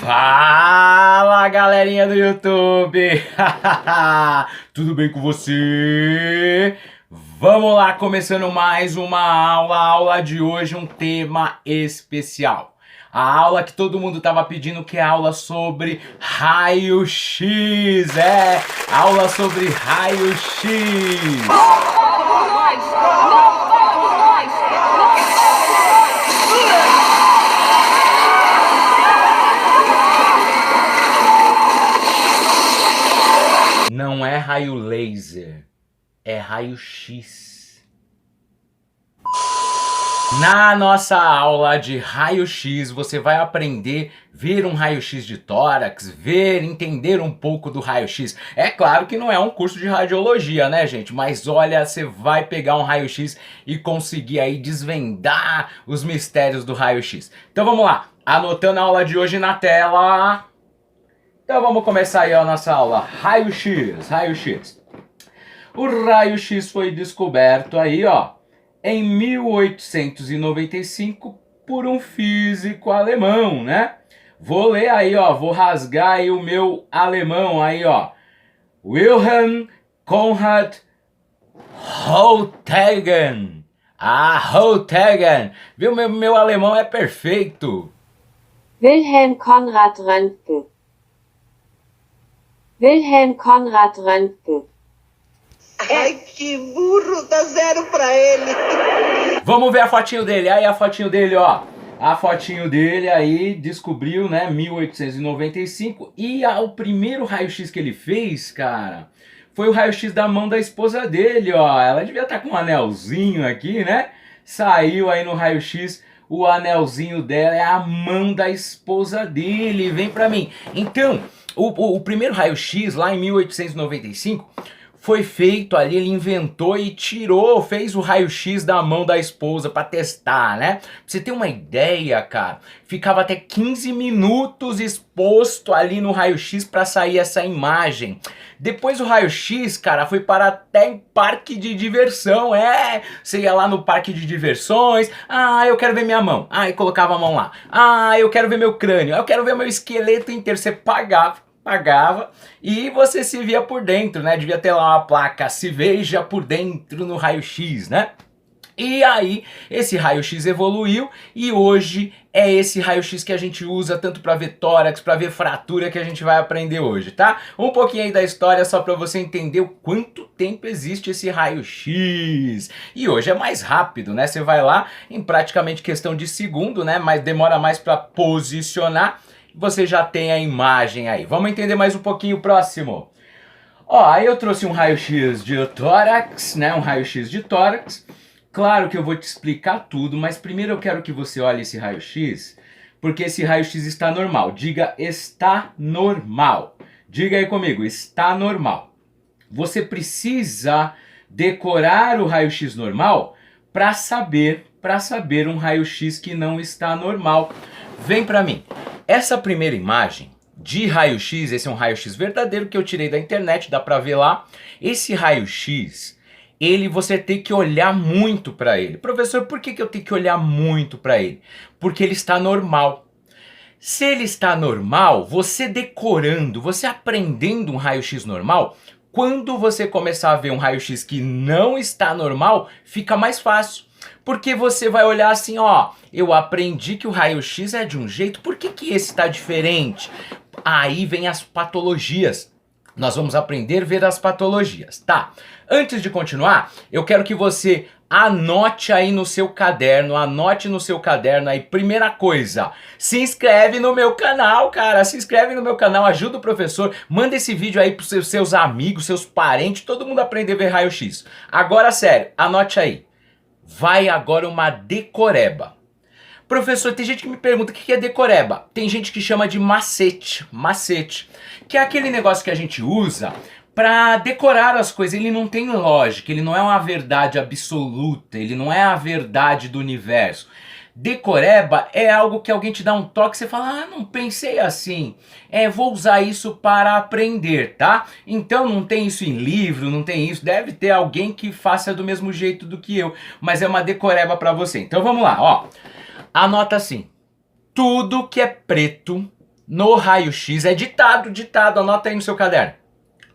Fala, galerinha do YouTube! Tudo bem com você? Vamos lá, começando mais uma aula. A aula de hoje um tema especial. A aula que todo mundo estava pedindo, que é a aula sobre raio-x. Aula sobre raio-x. Não é raio laser, é raio-x. Na nossa aula de raio-x, você vai aprender a ver um raio-x de tórax, entender um pouco do raio-x. É claro que não é um curso de radiologia, né, gente? Mas olha, você vai pegar um raio-x e conseguir aí desvendar os mistérios do raio-x. Então vamos lá, anotando a aula de hoje na tela. Então vamos começar aí a nossa aula. Raio-x, raio-x. O raio-x foi descoberto aí, ó, em 1895 por um físico alemão, né? Vou ler aí, ó, vou rasgar aí o meu alemão aí, ó. Wilhelm Conrad Röntgen. Röntgen. Viu, meu alemão é perfeito. Wilhelm Conrad Röntgen. Wilhelm Conrad Röntgen. Ai, que burro, dá 0 pra ele. Vamos ver a fotinho dele. Aí a fotinho dele, ó. A fotinho dele aí descobriu, né, 1895. E o primeiro raio-x que ele fez, cara, foi o raio-x da mão da esposa dele, ó. Ela devia estar com um anelzinho aqui, né? Saiu aí no raio-x. O anelzinho dela é a mão da esposa dele. Vem pra mim. Então, o primeiro raio-x lá em 1895 foi feito ali, ele inventou e fez o raio-x da mão da esposa para testar, né? Pra você ter uma ideia, cara, ficava até 15 minutos exposto ali no raio-x para sair essa imagem. Depois o raio-x, cara, foi para até em parque de diversão, você ia lá no parque de diversões, eu quero ver minha mão, e colocava a mão lá, eu quero ver meu crânio, eu quero ver meu esqueleto inteiro, você pagava e você se via por dentro, né? Devia ter lá uma placa, se veja por dentro no raio-x, né? E aí, esse raio-x evoluiu e hoje é esse raio-x que a gente usa tanto para ver tórax, para ver fratura, que a gente vai aprender hoje, tá? Um pouquinho aí da história só para você entender o quanto tempo existe esse raio-x. E hoje é mais rápido, né? Você vai lá em praticamente questão de segundo, né? Mas demora mais para posicionar. Você já tem a imagem aí. Vamos entender mais um pouquinho o próximo. Ó, aí eu trouxe um raio-x de tórax, né? Um raio-x de tórax. Claro que eu vou te explicar tudo, mas primeiro eu quero que você olhe esse raio-x, porque esse raio-x está normal. Diga, está normal. Diga aí comigo, está normal. Você precisa decorar o raio-x normal para saber um raio-x que não está normal. Vem para mim. Essa primeira imagem de raio-x, esse é um raio-x verdadeiro que eu tirei da internet, dá pra ver lá. Esse raio-x, você tem que olhar muito para ele. Professor, por que eu tenho que olhar muito para ele? Porque ele está normal. Se ele está normal, você decorando, você aprendendo um raio-x normal, quando você começar a ver um raio-x que não está normal, fica mais fácil. Porque você vai olhar assim, ó, eu aprendi que o raio-x é de um jeito, por que esse está diferente? Aí vem as patologias. Nós vamos aprender a ver as patologias, tá? Antes de continuar, eu quero que você anote aí no seu caderno, aí, primeira coisa, se inscreve no meu canal, cara, se inscreve no meu canal, ajuda o professor, manda esse vídeo aí pros seus amigos, seus parentes, todo mundo aprender a ver raio-x. Agora, sério, anote aí. Vai agora uma decoreba. Professor, tem gente que me pergunta o que é decoreba. Tem gente que chama de macete, que é aquele negócio que a gente usa para decorar as coisas. Ele não tem lógica, ele não é uma verdade absoluta, ele não é a verdade do universo. Decoreba é algo que alguém te dá um toque e você fala, não pensei assim, vou usar isso para aprender, tá? Então não tem isso em livro, não tem isso, deve ter alguém que faça do mesmo jeito do que eu, mas é uma decoreba para você. Então vamos lá, ó, anota assim, tudo que é preto no raio-x, é ditado, anota aí no seu caderno.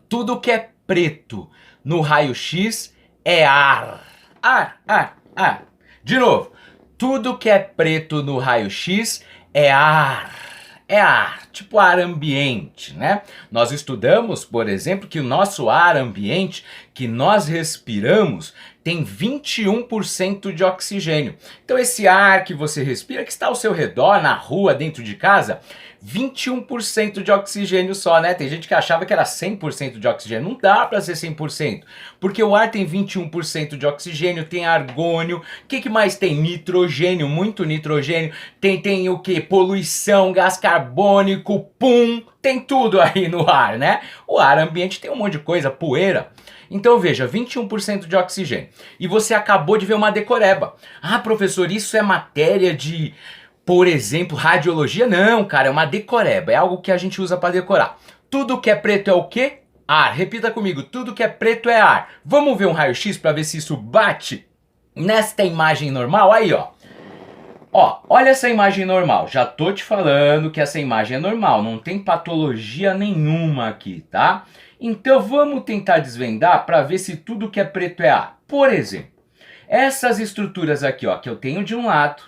Tudo que é preto no raio-x é ar. Ar. De novo, tudo que é preto no raio-x é ar. É ar, tipo ar ambiente, né? Nós estudamos, por exemplo, que o nosso ar ambiente que nós respiramos tem 21% de oxigênio. Então esse ar que você respira, que está ao seu redor, na rua, dentro de casa, 21% de oxigênio só, né? Tem gente que achava que era 100% de oxigênio. Não dá para ser 100%, porque o ar tem 21% de oxigênio, tem argônio, o que mais tem? Nitrogênio, muito nitrogênio, tem o que? Poluição, gás carbônico, tem tudo aí no ar, né? O ar ambiente tem um monte de coisa, poeira. Então veja, 21% de oxigênio. E você acabou de ver uma decoreba. Ah, professor, isso é matéria de, por exemplo, radiologia? Não, cara, é uma decoreba, é algo que a gente usa para decorar. Tudo que é preto é o quê? Ar. Repita comigo, tudo que é preto é ar. Vamos ver um raio-x para ver se isso bate nesta imagem normal? Aí, ó. Ó, olha essa imagem normal. Já tô te falando que essa imagem é normal, não tem patologia nenhuma aqui, tá? Então vamos tentar desvendar para ver se tudo que é preto é ar. Por exemplo, essas estruturas aqui, ó, que eu tenho de um lado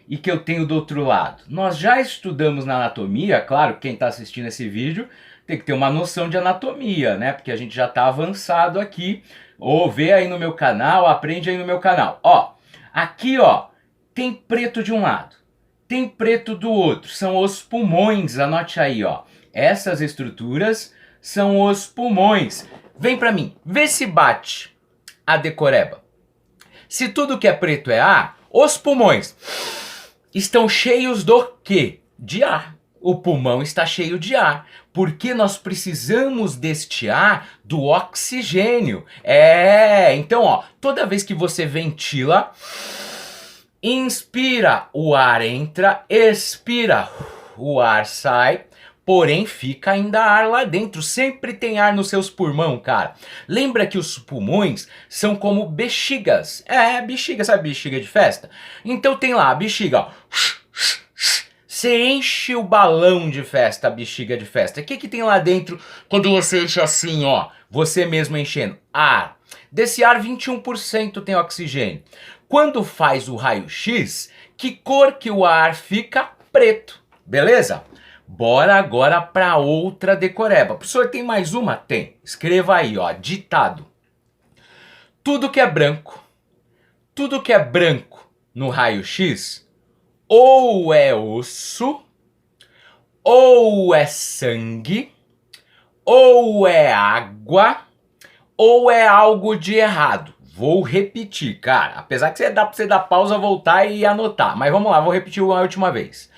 e que eu tenho do outro lado. Nós já estudamos na anatomia, claro, quem está assistindo esse vídeo tem que ter uma noção de anatomia, né? Porque a gente já está avançado aqui. Ou vê aí no meu canal, aprende aí no meu canal. Ó, aqui, ó, tem preto de um lado, tem preto do outro. São os pulmões, anote aí, ó. Essas estruturas são os pulmões. Vem pra mim, vê se bate a decoreba. Se tudo que é preto é ar, os pulmões estão cheios do quê? De ar. O pulmão está cheio de ar, porque nós precisamos deste ar do oxigênio. Então, ó, toda vez que você ventila, inspira, o ar entra, expira, o ar sai, porém fica ainda ar lá dentro, sempre tem ar nos seus pulmões, cara. Lembra que os pulmões são como bexigas, bexiga, sabe bexiga de festa? Então tem lá a bexiga, ó. Você enche o balão de festa, a bexiga de festa. O que tem lá dentro quando você enche assim, ó? Você mesmo enchendo? Ar. Desse ar, 21% tem oxigênio. Quando faz o raio-x, que cor que o ar fica? Preto. Beleza? Bora agora para outra decoreba. Professor, tem mais uma? Tem. Escreva aí, ó, ditado. Tudo que é branco no raio-x, ou é osso, ou é sangue, ou é água, ou é algo de errado. Vou repetir, cara. Apesar que dá pra você dar pausa, voltar e anotar. Mas vamos lá, vou repetir uma última vez.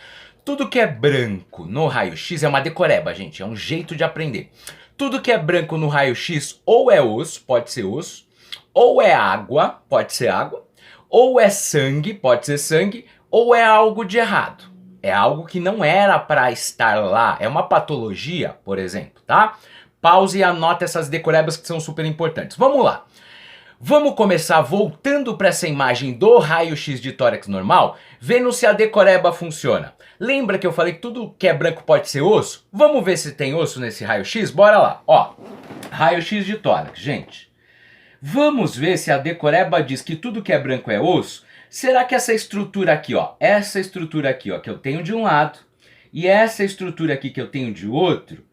Tudo que é branco no raio-x é uma decoreba, gente. É um jeito de aprender. Tudo que é branco no raio-x ou é osso, pode ser osso, ou é água, pode ser água, ou é sangue, pode ser sangue, ou é algo de errado. É algo que não era para estar lá. É uma patologia, por exemplo, tá? Pause e anota essas decorebas que são super importantes. Vamos lá. Vamos começar voltando para essa imagem do raio-x de tórax normal, vendo se a decoreba funciona. Lembra que eu falei que tudo que é branco pode ser osso? Vamos ver se tem osso nesse raio-x? Bora lá. Ó, raio-x de tórax, gente. Vamos ver se a decoreba diz que tudo que é branco é osso. Será que essa estrutura aqui, ó, que eu tenho de um lado e essa estrutura aqui que eu tenho de outro,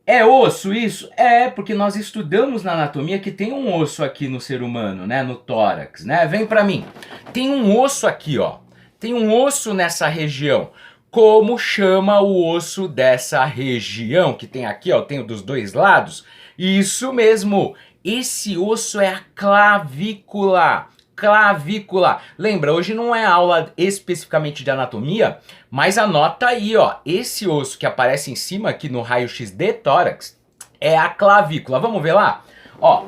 é osso isso? É, porque nós estudamos na anatomia que tem um osso aqui no ser humano, né, no tórax, né? Vem pra mim. Tem um osso aqui, ó. Tem um osso nessa região. Como chama o osso dessa região que tem aqui, ó, tem dos dois lados? Isso mesmo. Esse osso é a clavícula. Clavícula. Lembra, hoje não é aula especificamente de anatomia, mas anota aí, ó, esse osso que aparece em cima aqui no raio-x de tórax é a clavícula. Vamos ver lá? Ó,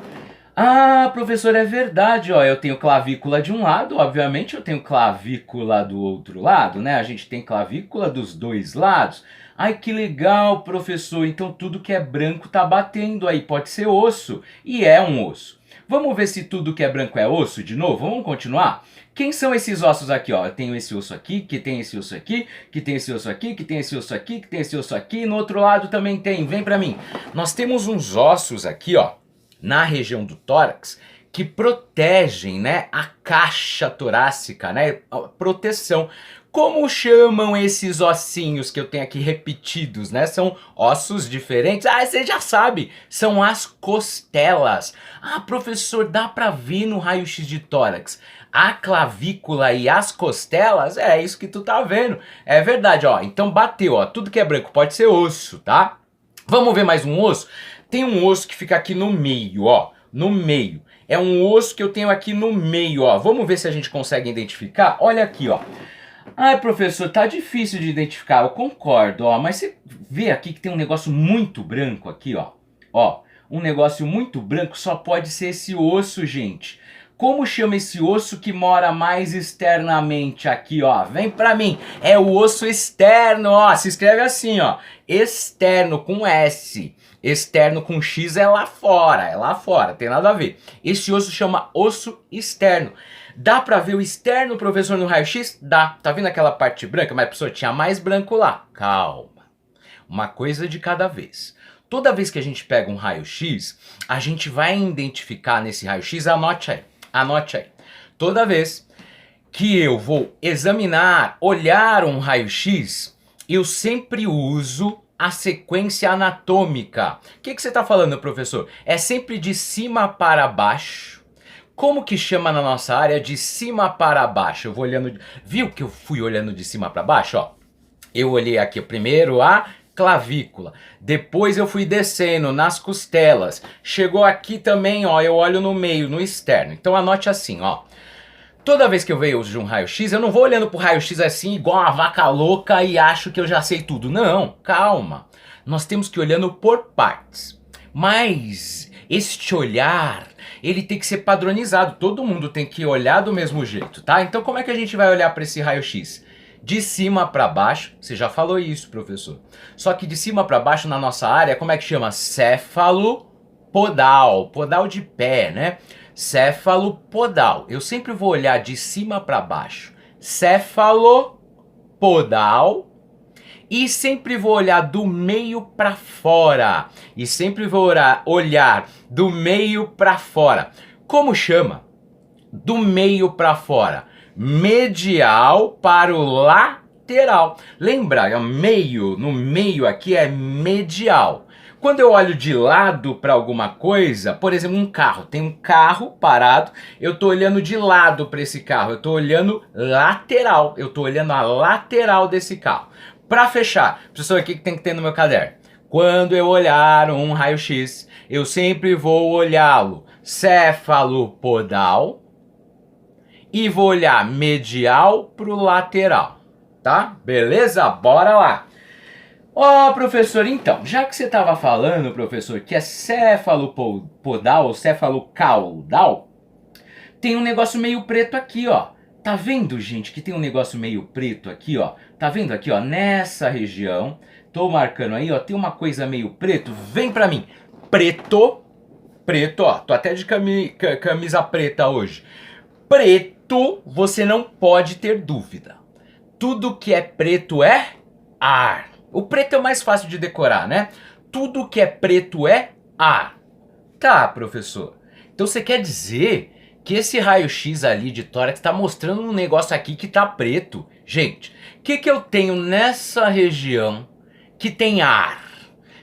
professor, é verdade, ó, eu tenho clavícula de um lado, obviamente eu tenho clavícula do outro lado, né? A gente tem clavícula dos dois lados. Ai, que legal, professor, então tudo que é branco tá batendo aí, pode ser osso, e é um osso. Vamos ver se tudo que é branco é osso de novo? Vamos continuar? Quem são esses ossos aqui, ó? Eu tenho esse osso aqui, que tem esse osso aqui, que tem esse osso aqui, que tem esse osso aqui, que tem esse osso aqui. No outro lado também tem, vem pra mim. Nós temos uns ossos aqui, ó, na região do tórax, que protegem, né, a caixa torácica, né, a proteção. Como chamam esses ossinhos que eu tenho aqui repetidos, né? São ossos diferentes. Ah, você já sabe, são as costelas. Ah, professor, dá pra ver no raio-x de tórax a clavícula e as costelas? É isso que tu tá vendo. É verdade, ó. Então bateu, ó. Tudo que é branco pode ser osso, tá? Vamos ver mais um osso? Tem um osso que fica aqui no meio, ó. No meio. É um osso que eu tenho aqui no meio, ó. Vamos ver se a gente consegue identificar. Olha aqui, ó. Ai, professor, tá difícil de identificar, eu concordo, ó, mas você vê aqui que tem um negócio muito branco aqui, ó. Ó, um negócio muito branco só pode ser esse osso, gente. Como chama esse osso que mora mais externamente aqui, ó? Vem pra mim, é o osso externo, ó, se escreve assim, ó. Externo com S. Externo com X é lá fora, tem nada a ver. Esse osso chama osso externo. Dá pra ver o externo, professor, no raio-x? Dá. Tá vendo aquela parte branca? Mas, professor, tinha mais branco lá. Calma. Uma coisa de cada vez. Toda vez que a gente pega um raio-x, a gente vai identificar nesse raio-x, anote aí. Anote aí. Toda vez que eu vou examinar, olhar um raio-x, eu sempre uso a sequência anatômica. O que você está falando, professor? É sempre de cima para baixo. Como que chama na nossa área de cima para baixo? Eu vou olhando... Viu que eu fui olhando de cima para baixo? Ó, eu olhei aqui primeiro a clavícula. Depois eu fui descendo nas costelas. Chegou aqui também, ó, eu olho no meio, no externo. Então anote assim, ó. Toda vez que eu vejo um raio-x, eu não vou olhando pro raio-x assim, igual uma vaca louca e acho que eu já sei tudo. Não, calma. Nós temos que ir olhando por partes. Mas este olhar, ele tem que ser padronizado. Todo mundo tem que olhar do mesmo jeito, tá? Então como é que a gente vai olhar para esse raio-x? De cima para baixo, você já falou isso, professor. Só que de cima para baixo na nossa área, como é que chama? Céfalo-podal. Podal de pé, né? Céfalo-podal. Eu sempre vou olhar de cima para baixo. Céfalo-podal. E sempre vou olhar do meio para fora. E sempre vou olhar do meio para fora. Como chama? Do meio para fora. Medial para o lateral. Lembra, meio, no meio aqui é medial. Quando eu olho de lado para alguma coisa, por exemplo, um carro, tem um carro parado, eu estou olhando de lado para esse carro, eu estou olhando lateral, eu estou olhando a lateral desse carro. Para fechar, professor, o que tem que ter no meu caderno? Quando eu olhar um raio-x, eu sempre vou olhá-lo céfalo-podal e vou olhar medial para o lateral, tá? Beleza? Bora lá! Ó, professor, então, já que você estava falando, professor, que é céfalo-podal ou céfalo-caudal, tem um negócio meio preto aqui, ó. Tá vendo, gente, que tem um negócio meio preto aqui, ó? Tá vendo aqui, ó, nessa região? Tô marcando aí, ó, tem uma coisa meio preto. Vem pra mim. Preto, ó, tô até de camisa preta hoje. Preto, você não pode ter dúvida. Tudo que é preto é ar. O preto é o mais fácil de decorar, né? Tudo que é preto é ar. Tá, professor. Então você quer dizer que esse raio-x ali de tórax está mostrando um negócio aqui que tá preto. Gente, o que eu tenho nessa região que tem ar?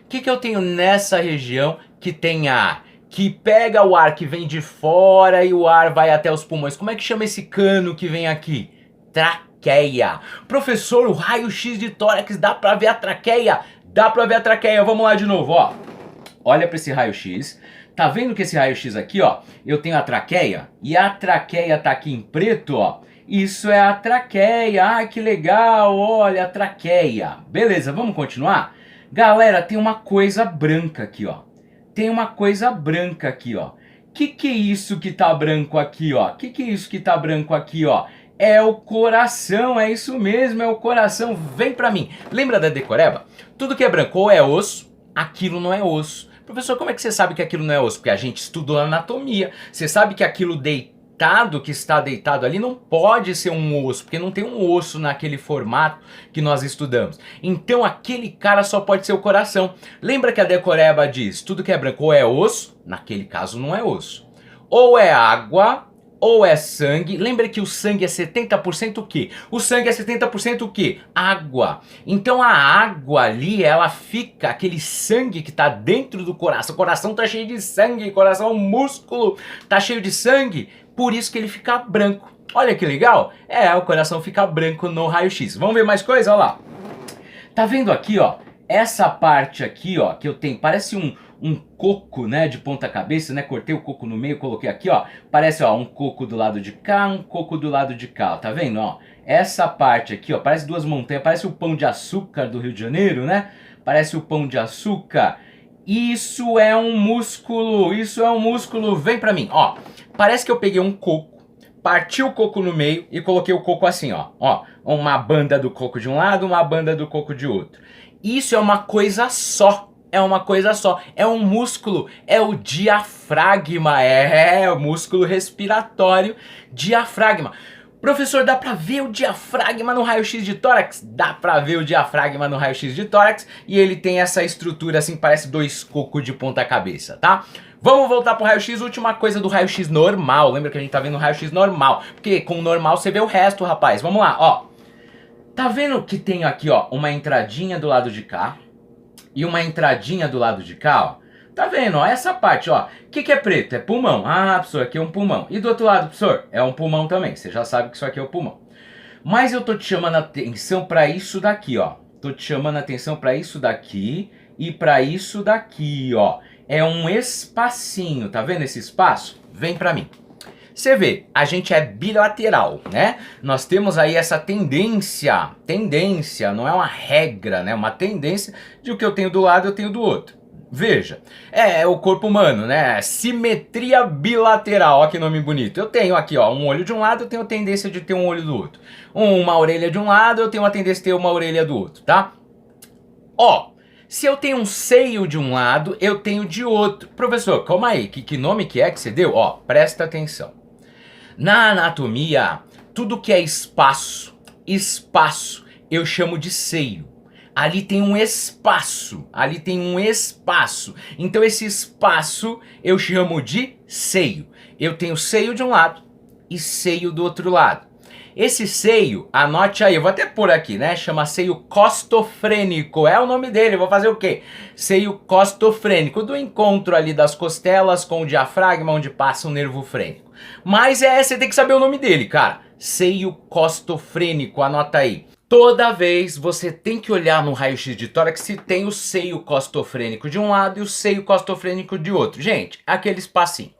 O que eu tenho nessa região que tem ar? Que pega o ar que vem de fora e o ar vai até os pulmões. Como é que chama esse cano que vem aqui? Traqueia. Professor, o raio-x de tórax dá pra ver a traqueia? Dá pra ver a traqueia. Vamos lá de novo, ó. Olha pra esse raio-x. Tá vendo que esse raio-x aqui, ó, eu tenho a traqueia e a traqueia tá aqui em preto, ó. Isso é a traqueia. Ai, que legal, olha a traqueia. Beleza, vamos continuar? Galera, tem uma coisa branca aqui, ó. Tem uma coisa branca aqui, ó. Que é isso que tá branco aqui, ó? Que é isso que tá branco aqui, ó? É o coração, é isso mesmo, é o coração. Vem pra mim. Lembra da decoreba? Tudo que é branco ou é osso, aquilo não é osso. Professor, como é que você sabe que aquilo não é osso? Porque a gente estudou anatomia. Você sabe que aquilo deitado, que está deitado ali, não pode ser um osso, porque não tem um osso naquele formato que nós estudamos. Então aquele cara só pode ser o coração. Lembra que a decoreba diz, tudo que é branco ou é osso, naquele caso não é osso. Ou é água, ou é sangue. Lembra que o sangue é 70% o quê? O sangue é 70% o quê? Água. Então a água ali, ela fica, aquele sangue que tá dentro do coração. O coração tá cheio de sangue, coração é um músculo, tá cheio de sangue. Por isso que ele fica branco. Olha que legal. O coração fica branco no raio-x. Vamos ver mais coisa? Olha lá. Tá vendo aqui, ó? Essa parte aqui, ó, que eu tenho, parece um coco, né, de ponta cabeça, né? Cortei o coco no meio, coloquei aqui, ó. Parece, ó, um coco do lado de cá, um coco do lado de cá, ó. Tá vendo, ó? Essa parte aqui, ó, parece duas montanhas, parece o Pão de Açúcar do Rio de Janeiro, né? Parece o Pão de Açúcar. Isso é um músculo, isso é um músculo. Vem pra mim, ó. Parece que eu peguei um coco, parti o coco no meio e coloquei o coco assim, ó. Ó, uma banda do coco de um lado, uma banda do coco de outro. Isso é uma coisa só. É uma coisa só. É um músculo. É o diafragma. É o músculo respiratório diafragma. Professor, dá pra ver o diafragma no raio-x de tórax? Dá pra ver o diafragma no raio-x de tórax. E ele tem essa estrutura assim, parece dois cocos de ponta cabeça, tá? Vamos voltar pro raio-x, última coisa do raio-x normal. Lembra que a gente tá vendo o raio-x normal? Porque com o normal você vê o resto, rapaz. Vamos lá, ó. Tá vendo que tem aqui, ó, uma entradinha do lado de cá e uma entradinha do lado de cá, ó? Tá vendo, ó, essa parte, ó. O que é preto? É pulmão. Ah, professor, aqui é um pulmão. E do outro lado, professor, é um pulmão também. Você já sabe que isso aqui é o pulmão. Mas eu tô te chamando a atenção pra isso daqui, ó. Tô te chamando a atenção pra isso daqui e pra isso daqui, ó. É um espacinho, tá vendo esse espaço? Vem pra mim. Você vê, a gente é bilateral, né? Nós temos aí essa tendência, não é uma regra, né? Uma tendência de o que eu tenho do lado eu tenho do outro. Veja, é o corpo humano, né? Simetria bilateral, ó que nome bonito. Eu tenho aqui, ó, um olho de um lado, eu tenho tendência de ter um olho do outro. Uma orelha de um lado, eu tenho a tendência de ter uma orelha do outro, tá? Ó, se eu tenho um seio de um lado, eu tenho de outro. Professor, calma aí, que nome que é que você deu? Ó, presta atenção. Na anatomia, tudo que é espaço, eu chamo de seio. Ali tem um espaço, Então esse espaço eu chamo de seio. Eu tenho seio de um lado e seio do outro lado. Esse seio, anote aí, eu vou até pôr aqui, né? Chama seio costofrênico, é o nome dele, vou fazer o quê? Seio costofrênico, do encontro ali das costelas com o diafragma, onde passa o nervo frênico. Mas você tem que saber o nome dele, cara. Seio costofrênico, anota aí. Toda vez você tem que olhar no raio-x de tórax se tem o seio costofrênico de um lado e o seio costofrênico de outro. Gente, aquele espacinho.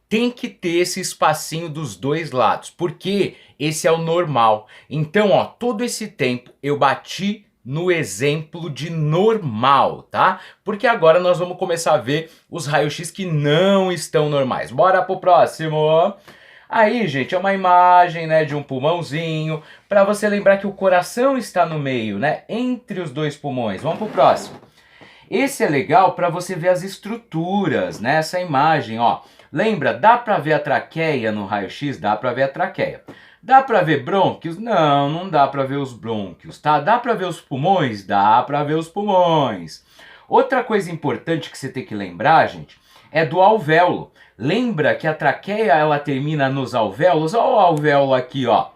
Tem que ter esse espacinho dos dois lados, porque esse é o normal. Então, ó, todo esse tempo eu bati no exemplo de normal, tá? Porque agora nós vamos começar a ver os raios-x que não estão normais. Bora pro próximo. Aí, gente, é uma imagem, né, de um pulmãozinho, para você lembrar que o coração está no meio, né, entre os dois pulmões. Vamos pro próximo. Esse é legal para você ver as estruturas, né, essa imagem, ó. Lembra, dá para ver a traqueia no raio-x? Dá para ver a traqueia. Dá para ver brônquios? Não, não dá para ver os brônquios, tá? Dá para ver os pulmões? Dá para ver os pulmões. Outra coisa importante que você tem que lembrar, gente, é do alvéolo. Lembra que a traqueia, ela termina nos alvéolos? Olha o alvéolo aqui, ó.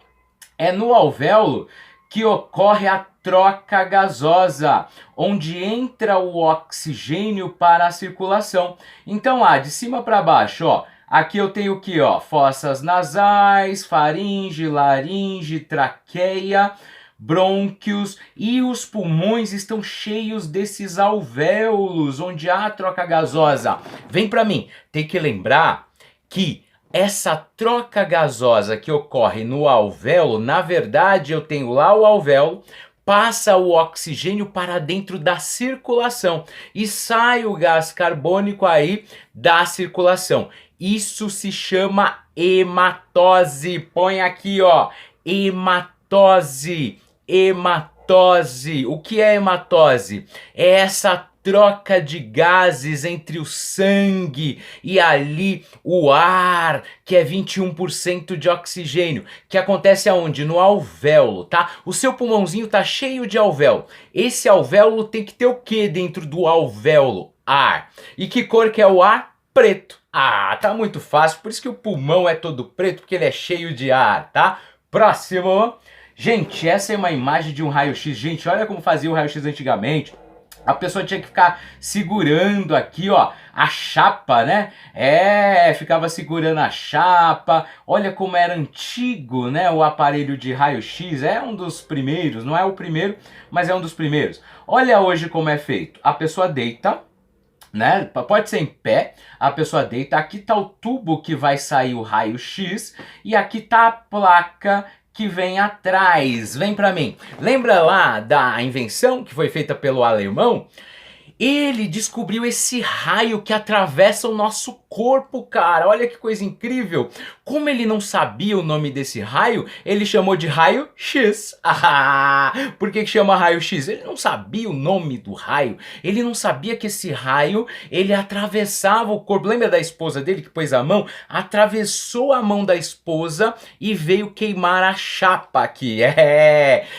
É no alvéolo que ocorre a troca gasosa, onde entra o oxigênio para a circulação. Então, de cima para baixo, ó, aqui eu tenho o que, ó? Fossas nasais, faringe, laringe, traqueia, brônquios, e os pulmões estão cheios desses alvéolos, onde há troca gasosa. Vem para mim, tem que lembrar que essa troca gasosa que ocorre no alvéolo, na verdade eu tenho lá o alvéolo, passa o oxigênio para dentro da circulação e sai o gás carbônico aí da circulação. Isso se chama hematose. Põe aqui, ó, hematose. Hematose. O que é hematose? É essa troca de gases entre o sangue e ali o ar, que é 21% de oxigênio, que acontece aonde? No alvéolo, tá? O seu pulmãozinho tá cheio de alvéolo. Esse alvéolo tem que ter o que dentro do alvéolo? Ar. E que cor que é o ar? Preto. Ah, tá muito fácil, por isso que o pulmão é todo preto, porque ele é cheio de ar, tá? Próximo. Gente, essa é uma imagem de um raio-x. Gente, olha como fazia o raio-x antigamente. A pessoa tinha que ficar segurando aqui, ó, a chapa, né? Ficava segurando a chapa. Olha como era antigo, né? O aparelho de raio-x. É um dos primeiros, não é o primeiro, mas é um dos primeiros. Olha hoje como é feito. A pessoa deita, né? Pode ser em pé, a pessoa deita. Aqui tá o tubo que vai sair o raio-x e aqui tá a placa que vem atrás. Vem pra mim. Lembra lá da invenção que foi feita pelo alemão? Ele descobriu esse raio que atravessa o nosso corpo, cara. Olha que coisa incrível. Como ele não sabia o nome desse raio, ele chamou de raio-x. Ah, por que chama raio-x? Ele não sabia o nome do raio. Ele não sabia que esse raio, ele atravessava o corpo. Lembra da esposa dele que pôs a mão? Atravessou a mão da esposa e veio queimar a chapa aqui.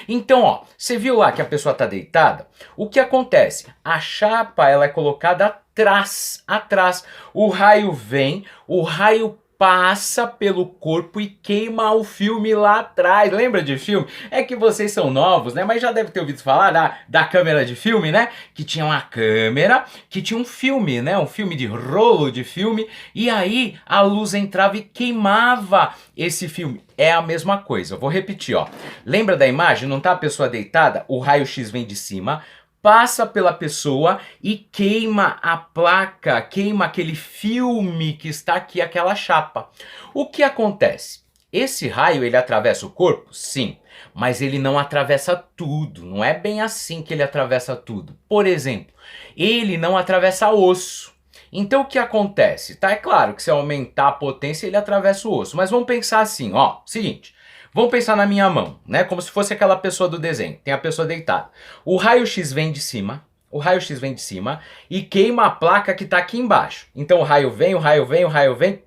Então, ó, você viu lá que a pessoa tá deitada? O que acontece? A chapa, ela é colocada atrás. O raio vem, o raio passa pelo corpo e queima o filme lá atrás. Lembra de filme? É que vocês são novos, né? Mas já deve ter ouvido falar da câmera de filme, né? Que tinha uma câmera, que tinha um filme, né? Um filme de rolo de filme. E aí a luz entrava e queimava esse filme. É a mesma coisa. Eu vou repetir, ó. Lembra da imagem? Não tá a pessoa deitada? O raio-x vem de cima, passa pela pessoa e queima a placa, queima aquele filme que está aqui, aquela chapa. O que acontece? Esse raio, ele atravessa o corpo? Sim, mas ele não atravessa tudo. Não é bem assim que ele atravessa tudo. Por exemplo, ele não atravessa osso. Então o que acontece? Tá, é claro que se aumentar a potência, ele atravessa o osso. Mas vamos pensar assim, ó, seguinte. Vamos pensar na minha mão, né? Como se fosse aquela pessoa do desenho. Tem a pessoa deitada. O raio-x vem de cima. O raio-x vem de cima e queima a placa que está aqui embaixo. Então o raio vem,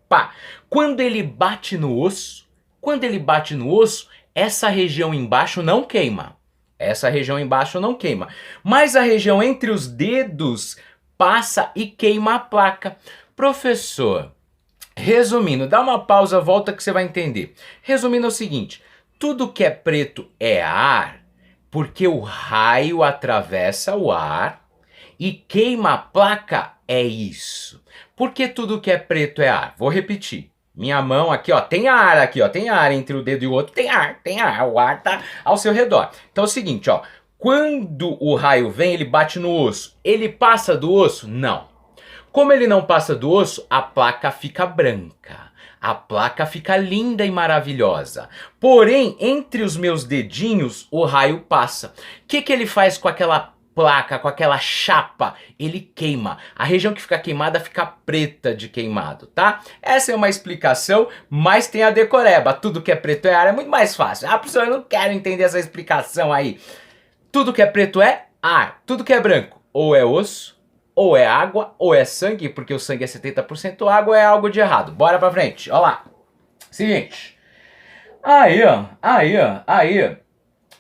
pá. Quando ele bate no osso, essa região embaixo não queima. Essa região embaixo não queima. Mas a região entre os dedos passa e queima a placa. Professor, resumindo, dá uma pausa, volta que você vai entender. Resumindo é o seguinte, tudo que é preto é ar, porque o raio atravessa o ar e queima a placa, é isso. Por que tudo que é preto é ar? Vou repetir. Minha mão aqui, ó, tem ar aqui, ó, tem ar entre o dedo e o outro, tem ar, o ar tá ao seu redor. Então é o seguinte, ó, quando o raio vem, ele bate no osso, ele passa do osso? Não. Como ele não passa do osso, a placa fica branca. A placa fica linda e maravilhosa. Porém, entre os meus dedinhos, o raio passa. O que ele faz com aquela placa, com aquela chapa? Ele queima. A região que fica queimada fica preta de queimado, tá? Essa é uma explicação, mas tem a decoreba. Tudo que é preto é ar, é muito mais fácil. Ah, professor, eu não quero entender essa explicação aí. Tudo que é preto é ar. Tudo que é branco ou é osso, ou é água, ou é sangue, porque o sangue é 70% água, é algo de errado. Bora pra frente, ó lá. Seguinte. Aí,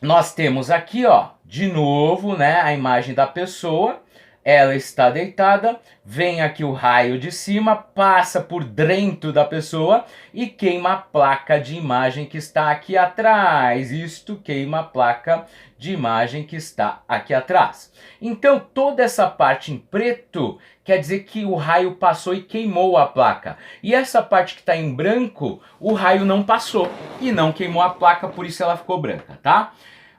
nós temos aqui, ó, de novo, né, a imagem da pessoa. Ela está deitada, vem aqui o raio de cima, passa por dentro da pessoa e queima a placa de imagem que está aqui atrás. Isto queima a placa de imagem que está aqui atrás. Então toda essa parte em preto quer dizer que o raio passou e queimou a placa. E essa parte que está em branco, o raio não passou e não queimou a placa, por isso ela ficou branca, tá?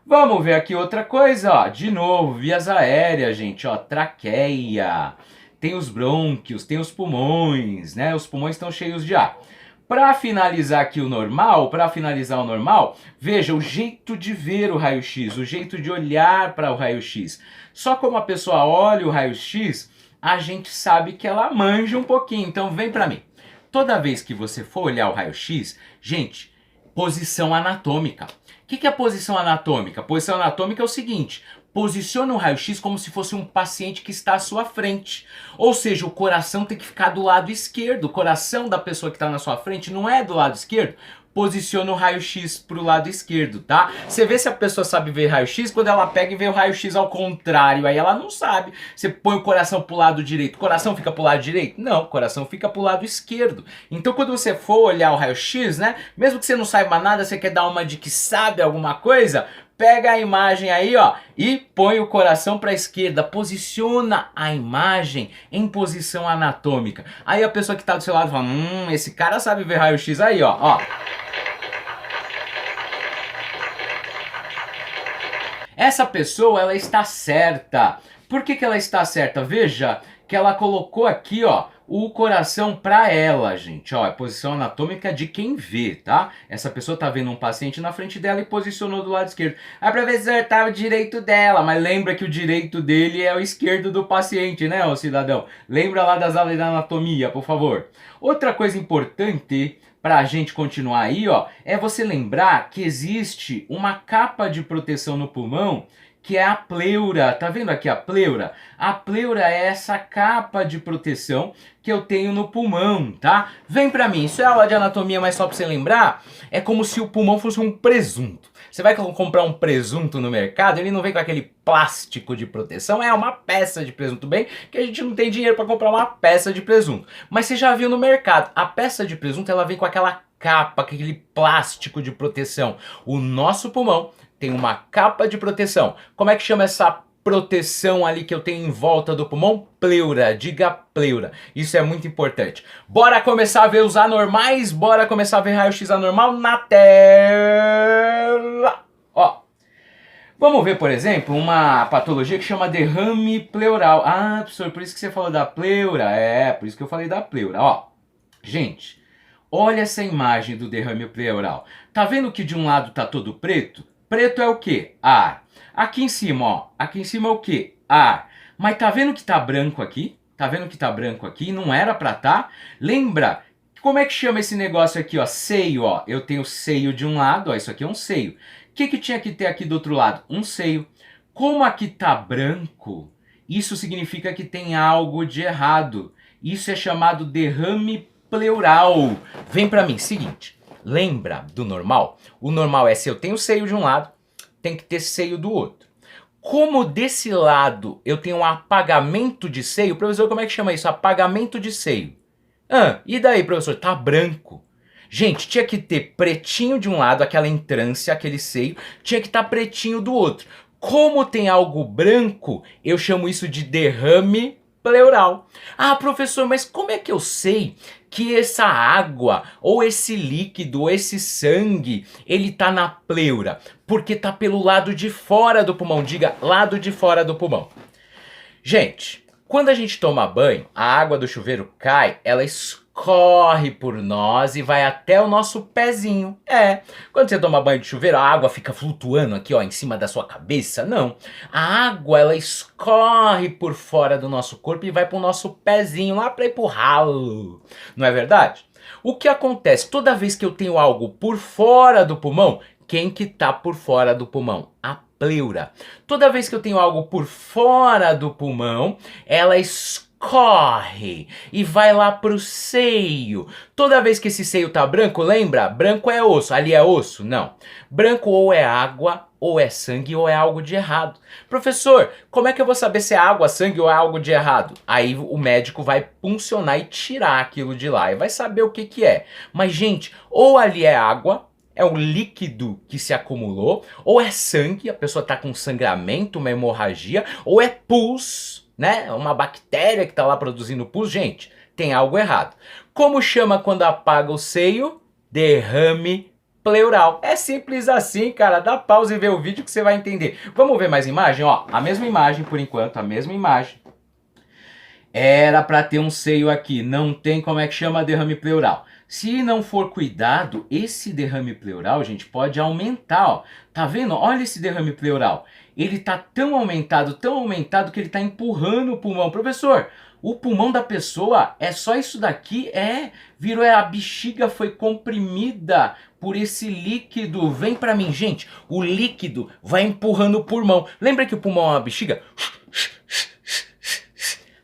Vamos ver aqui outra coisa, ó, de novo, vias aéreas, gente, ó, traqueia, tem os brônquios, tem os pulmões, né, os pulmões estão cheios de ar. Para finalizar aqui o normal, veja o jeito de ver o raio-x, o jeito de olhar para o raio-x. Só como a pessoa olha o raio-x, a gente sabe que ela manja um pouquinho, então vem para mim. Toda vez que você for olhar o raio-x, gente, Posição anatômica. O que é posição anatômica? Posição anatômica é o seguinte: posiciona o raio-x como se fosse um paciente que está à sua frente. Ou seja, o coração tem que ficar do lado esquerdo. O coração da pessoa que está na sua frente não é do lado esquerdo. Posiciona o raio-x pro lado esquerdo, tá? Você vê se a pessoa sabe ver raio-x quando ela pega e vê o raio-x ao contrário. Aí ela não sabe. Você põe o coração pro lado direito. O coração fica pro lado direito? Não, o coração fica pro lado esquerdo. Então quando você for olhar o raio-x, né? Mesmo que você não saiba nada, você quer dar uma de que sabe alguma coisa, pega a imagem aí, ó, e põe o coração para a esquerda. Posiciona a imagem em posição anatômica. Aí a pessoa que tá do seu lado fala, esse cara sabe ver raio-x aí, ó. Essa pessoa, ela está certa. Por que ela está certa? Veja que ela colocou aqui, ó, o coração para ela, gente. Ó, é posição anatômica de quem vê, tá? Essa pessoa tá vendo um paciente na frente dela e posicionou do lado esquerdo. A professora tá o direito dela, mas lembra que o direito dele é o esquerdo do paciente, né, ô cidadão? Lembra lá das aulas de anatomia, por favor. Outra coisa importante pra gente continuar aí, ó, é você lembrar que existe uma capa de proteção no pulmão que é a pleura. Tá vendo aqui a pleura? A pleura é essa capa de proteção que eu tenho no pulmão, tá? Vem pra mim, isso é aula de anatomia, mas só pra você lembrar, é como se o pulmão fosse um presunto. Você vai comprar um presunto no mercado, ele não vem com aquele plástico de proteção, é uma peça de presunto, bem que a gente não tem dinheiro para comprar uma peça de presunto. Mas você já viu no mercado, a peça de presunto ela vem com aquela capa, aquele plástico de proteção. O nosso pulmão tem uma capa de proteção. Como é que chama essa proteção ali que eu tenho em volta do pulmão? Pleura, diga pleura. Isso é muito importante. Bora começar a ver os anormais? Bora começar a ver raio-x anormal na tela. Ó, vamos ver, por exemplo, uma patologia que chama derrame pleural. Ah, professor, por isso que você falou da pleura? É, por isso que eu falei da pleura. Ó, gente, olha essa imagem do derrame pleural. Tá vendo que de um lado tá todo preto? Preto é o quê? Ar. Aqui em cima, ó. Aqui em cima é o quê? Ar. Mas tá vendo que tá branco aqui? Tá vendo que tá branco aqui? Não era pra tá? Lembra? Como é que chama esse negócio aqui, ó? Seio, ó. Eu tenho seio de um lado, ó. Isso aqui é um seio. O que tinha que ter aqui do outro lado? Um seio. Como aqui tá branco, isso significa que tem algo de errado. Isso é chamado derrame pleural. Vem pra mim, seguinte. Lembra do normal? O normal é se eu tenho seio de um lado, tem que ter seio do outro. Como desse lado eu tenho um apagamento de seio, professor, como é que chama isso? Apagamento de seio. E daí, professor? Tá branco. Gente, tinha que ter pretinho de um lado, aquela entrância, aquele seio, tinha que estar pretinho do outro. Como tem algo branco, eu chamo isso de derrame pleural. Ah, professor, mas como é que eu sei que essa água, ou esse líquido, ou esse sangue, ele tá na pleura? Porque tá pelo lado de fora do pulmão. Diga, lado de fora do pulmão. Gente, quando a gente toma banho, a água do chuveiro cai, ela escorre por nós e vai até o nosso pezinho. Quando você toma banho de chuveiro, a água fica flutuando aqui, ó, em cima da sua cabeça. Não. A água, ela escorre por fora do nosso corpo e vai pro nosso pezinho, lá pra ir pro ralo. Não é verdade? O que acontece? Toda vez que eu tenho algo por fora do pulmão, quem que tá por fora do pulmão? A pleura. Toda vez que eu tenho algo por fora do pulmão, ela escorre e vai lá pro seio. Toda vez que esse seio tá branco, lembra? Branco é osso, ali é osso? Não. Branco ou é água, ou é sangue, ou é algo de errado. Professor, como é que eu vou saber se é água, sangue ou é algo de errado? Aí o médico vai puncionar e tirar aquilo de lá e vai saber o que que é. Mas, gente, ou ali é água, é um líquido que se acumulou, ou é sangue, a pessoa está com sangramento, uma hemorragia, ou é pus, né? Uma bactéria que está lá produzindo pus. Gente, tem algo errado. Como chama quando apaga o seio? Derrame pleural. É simples assim, cara. Dá pausa e vê o vídeo que você vai entender. Vamos ver mais imagem? Ó, a mesma imagem por enquanto, a mesma imagem. Era para ter um seio aqui, não tem. Como é que chama derrame pleural? Se não for cuidado, esse derrame pleural, gente, pode aumentar, ó. Tá vendo? Olha esse derrame pleural. ele tá tão aumentado que ele tá empurrando o pulmão. Professor, o pulmão da pessoa é só isso daqui? Virou, a bexiga foi comprimida por esse líquido. Vem pra mim, gente, o líquido vai empurrando o pulmão. Lembra que o pulmão é uma bexiga?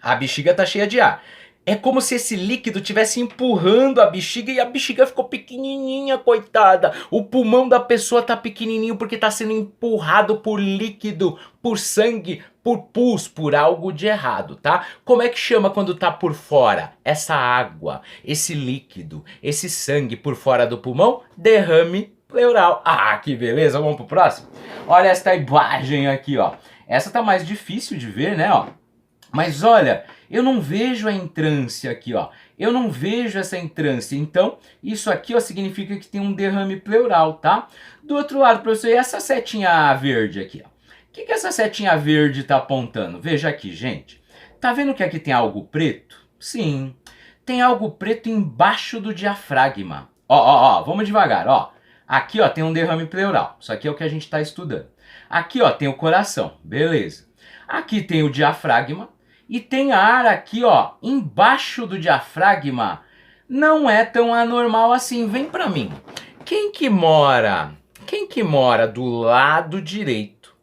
A bexiga tá cheia de ar. É como se esse líquido estivesse empurrando a bexiga e a bexiga ficou pequenininha, coitada. O pulmão da pessoa tá pequenininho porque está sendo empurrado por líquido, por sangue, por pus, por algo de errado, tá? Como é que chama quando tá por fora? Essa água, esse líquido, esse sangue por fora do pulmão? Derrame pleural. Ah, que beleza. Vamos pro próximo? Olha esta imagem aqui, ó. Essa tá mais difícil de ver, né, ó? Mas olha, eu não vejo a entrância aqui, ó. Eu não vejo essa entrância. Então, isso aqui, ó, significa que tem um derrame pleural, tá? Do outro lado, professor, e essa setinha verde aqui, ó? O que essa setinha verde tá apontando? Veja aqui, gente. Tá vendo que aqui tem algo preto? Sim. Tem algo preto embaixo do diafragma. Ó, vamos devagar, ó. Aqui, ó, tem um derrame pleural. Isso aqui é o que a gente tá estudando. Aqui, ó, tem o coração. Beleza. Aqui tem o diafragma. E tem ar aqui, ó, embaixo do diafragma. Não é tão anormal assim. Vem pra mim. Quem que mora do lado direito,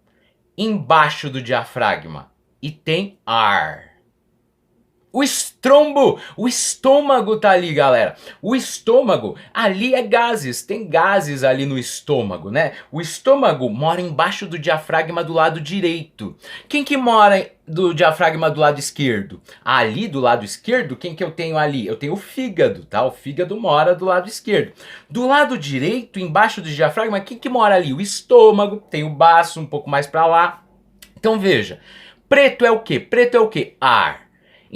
embaixo do diafragma, e tem ar? O estrombo, o estômago tá ali, galera. O estômago, ali é gases, tem gases ali no estômago, né? O estômago mora embaixo do diafragma do lado direito. Quem que mora do diafragma do lado esquerdo? Ali do lado esquerdo, quem que eu tenho ali? Eu tenho o fígado, tá? O fígado mora do lado esquerdo. Do lado direito, embaixo do diafragma, quem que mora ali? O estômago, tem o baço um pouco mais pra lá. Então veja, preto é o quê? Preto é o quê? Ar.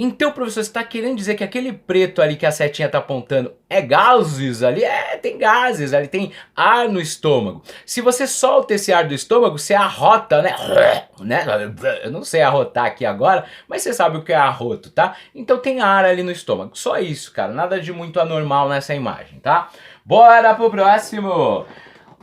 Então, professor, você está querendo dizer que aquele preto ali que a setinha está apontando é gases ali? Tem gases ali, tem ar no estômago. Se você solta esse ar do estômago, você arrota, né? Eu não sei arrotar aqui agora, mas você sabe o que é arroto, tá? Então tem ar ali no estômago. Só isso, cara. Nada de muito anormal nessa imagem, tá? Bora pro próximo!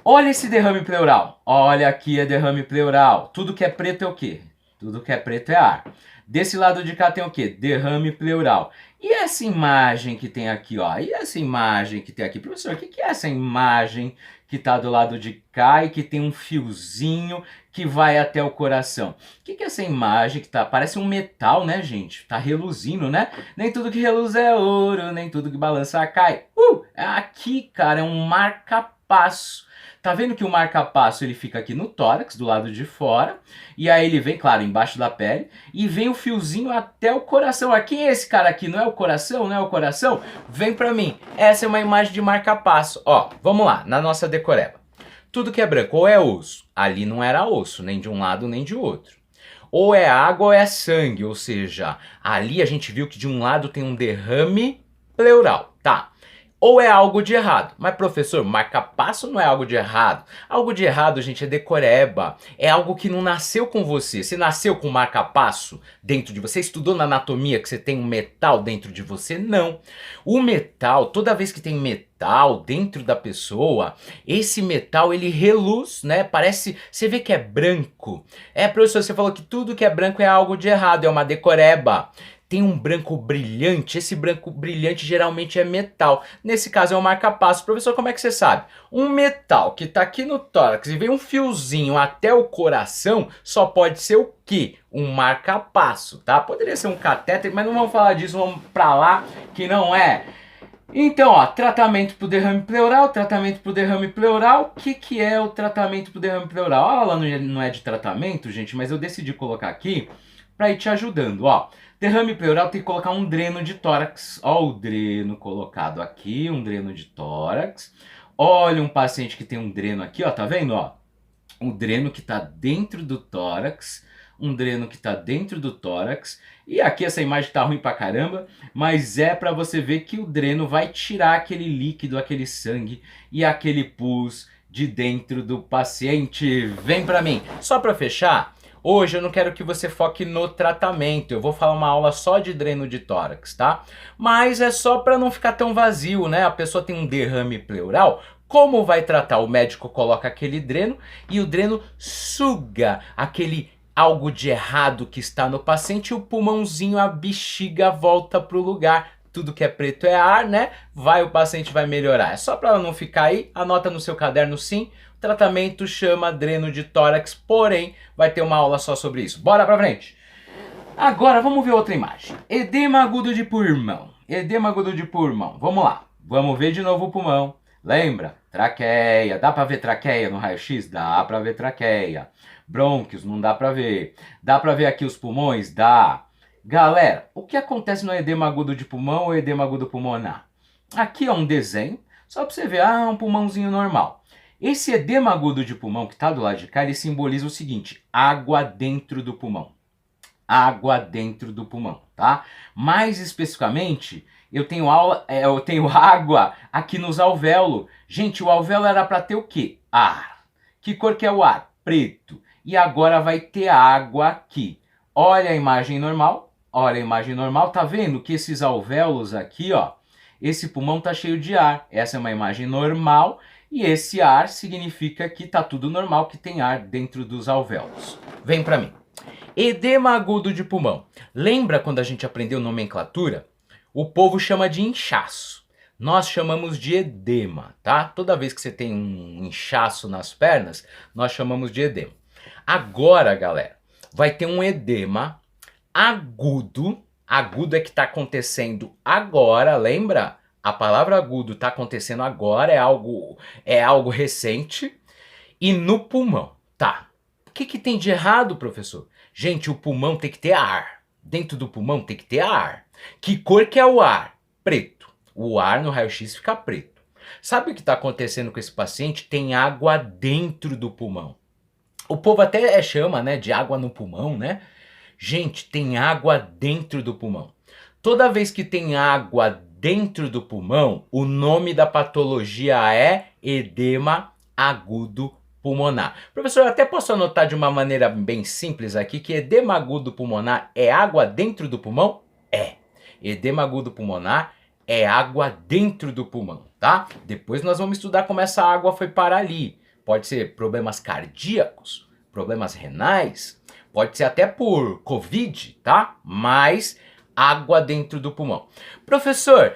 Olha esse derrame pleural. Olha aqui é derrame pleural. Tudo que é preto é o quê? Tudo que é preto é ar. Desse lado de cá tem o quê? Derrame pleural. E essa imagem que tem aqui, ó? E essa imagem que tem aqui? Professor, o que é essa imagem que tá do lado de cá e que tem um fiozinho que vai até o coração? O que é essa imagem que tá? Parece um metal, né, gente? Tá reluzindo, né? Nem tudo que reluz é ouro, nem tudo que balança cai. Aqui, cara, é um marca-passo. Tá vendo que o marca-passo ele fica aqui no tórax, do lado de fora, e aí ele vem, claro, embaixo da pele, e vem o fiozinho até o coração. Quem é esse cara aqui? Não é o coração? Não é o coração? Vem pra mim. Essa é uma imagem de marca-passo. Ó, vamos lá, na nossa decoreba. Tudo que é branco ou é osso. Ali não era osso, nem de um lado nem de outro. Ou é água ou é sangue, ou seja, ali a gente viu que de um lado tem um derrame pleural, tá? Ou é algo de errado. Mas, professor, marca-passo não é algo de errado. Algo de errado, gente, é decoreba. É algo que não nasceu com você. Você nasceu com marca-passo dentro de você? Você estudou na anatomia que você tem um metal dentro de você? Não. O metal, toda vez que tem metal dentro da pessoa, esse metal, ele reluz, né? Parece, você vê que é branco. Professor, você falou que tudo que é branco é algo de errado, é uma decoreba. Tem um branco brilhante, esse branco brilhante geralmente é metal. Nesse caso é um marca-passo. Professor, como é que você sabe? Um metal que está aqui no tórax e vem um fiozinho até o coração, só pode ser o quê? Um marca-passo, tá? Poderia ser um catéter, mas não vamos falar disso, vamos pra lá, que não é. Então, ó, tratamento pro derrame pleural, tratamento pro derrame pleural. O que é o tratamento pro derrame pleural? A aula não é de tratamento, gente, mas eu decidi colocar aqui para ir te ajudando, ó. Derrame pleural tem que colocar um dreno de tórax. Ó o dreno colocado aqui, um dreno de tórax. Olha um paciente que tem um dreno aqui, ó, tá vendo, ó? Um dreno que tá dentro do tórax, um dreno que tá dentro do tórax. E aqui essa imagem tá ruim pra caramba, mas é pra você ver que o dreno vai tirar aquele líquido, aquele sangue e aquele pus de dentro do paciente. Vem pra mim. Só pra fechar, hoje eu não quero que você foque no tratamento, eu vou falar uma aula só de dreno de tórax, tá? Mas é só para não ficar tão vazio, né? A pessoa tem um derrame pleural, Como vai tratar? O médico coloca aquele dreno e o dreno suga aquele algo de errado que está no paciente e o pulmãozinho, a bexiga volta para o lugar. Tudo que é preto é ar, né? O paciente vai melhorar. É só para não ficar aí, anota no seu caderno sim. O tratamento chama dreno de tórax, porém vai ter uma aula só sobre isso. Bora pra frente! Agora vamos ver outra imagem. Edema agudo de pulmão. Edema agudo de pulmão. Vamos lá. Vamos ver de novo o pulmão. Lembra? Traqueia. Dá pra ver traqueia no raio-x? Dá pra ver traqueia. Brônquios, não dá pra ver. Dá pra ver aqui os pulmões? Dá. Galera, o que acontece no edema agudo de pulmão ou edema agudo pulmonar? Aqui é um desenho, só pra você ver, um pulmãozinho normal. Esse edema agudo de pulmão que tá do lado de cá, ele simboliza o seguinte, água dentro do pulmão. Água dentro do pulmão, tá? Mais especificamente, eu tenho água aqui nos alvéolos. Gente, o alvéolo era para ter o quê? Ar. Que cor que é o ar? Preto. E agora vai ter água aqui. Olha a imagem normal. Olha a imagem normal. Tá vendo que esses alvéolos aqui, ó, esse pulmão tá cheio de ar. Essa é uma imagem normal. E esse ar significa que tá tudo normal, que tem ar dentro dos alvéolos. Vem para mim. Edema agudo de pulmão. Lembra quando a gente aprendeu nomenclatura? O povo chama de inchaço. Nós chamamos de edema, tá? Toda vez que você tem um inchaço nas pernas, nós chamamos de edema. Agora, galera, vai ter um edema agudo. Agudo é que está acontecendo agora, lembra? A palavra agudo está acontecendo agora, é algo recente. E no pulmão, tá? O que tem de errado, professor? Gente, o pulmão tem que ter ar. Dentro do pulmão tem que ter ar. Que cor que é o ar? Preto. O ar no raio-x fica preto. Sabe o que está acontecendo com esse paciente? Tem água dentro do pulmão. O povo até chama, né, de água no pulmão, né? Gente, tem água dentro do pulmão. Toda vez que tem água dentro do pulmão, o nome da patologia é edema agudo pulmonar. Professor, eu até posso anotar de uma maneira bem simples aqui que edema agudo pulmonar é água dentro do pulmão? É. Edema agudo pulmonar é água dentro do pulmão, tá? Depois nós vamos estudar como essa água foi parar ali. Pode ser problemas cardíacos, problemas renais, pode ser até por Covid, tá? Mas água dentro do pulmão. Professor,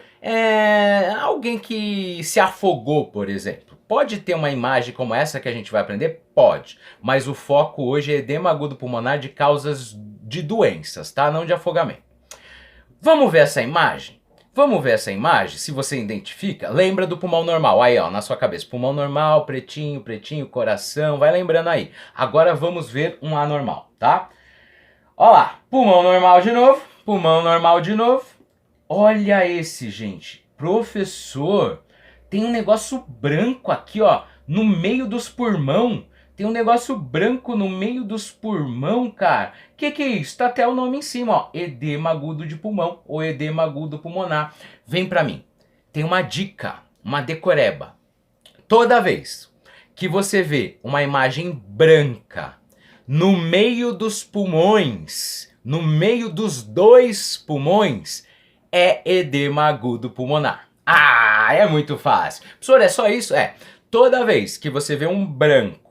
alguém que se afogou, por exemplo, pode ter uma imagem como essa que a gente vai aprender? Pode. Mas o foco hoje é edema agudo pulmonar de causas de doenças, tá? Não de afogamento. Vamos ver essa imagem? Vamos ver essa imagem? Se você identifica, lembra do pulmão normal. Aí, ó, na sua cabeça. Pulmão normal, pretinho, pretinho, coração. Vai lembrando aí. Agora vamos ver um anormal, tá? Ó lá. Pulmão normal de novo. Pulmão normal de novo. Olha esse, gente. Professor, tem um negócio branco aqui, ó, no meio dos pulmão. Tem um negócio branco no meio dos pulmão, cara. Que é isso? Tá até o nome em cima, ó. Edema agudo de pulmão ou edema agudo pulmonar. Vem pra mim. Tem uma dica, uma decoreba. Toda vez que você vê uma imagem branca no meio dos pulmões, no meio dos dois pulmões, é edema agudo pulmonar. Ah, é muito fácil. Professor, é só isso? É. Toda vez que você vê um branco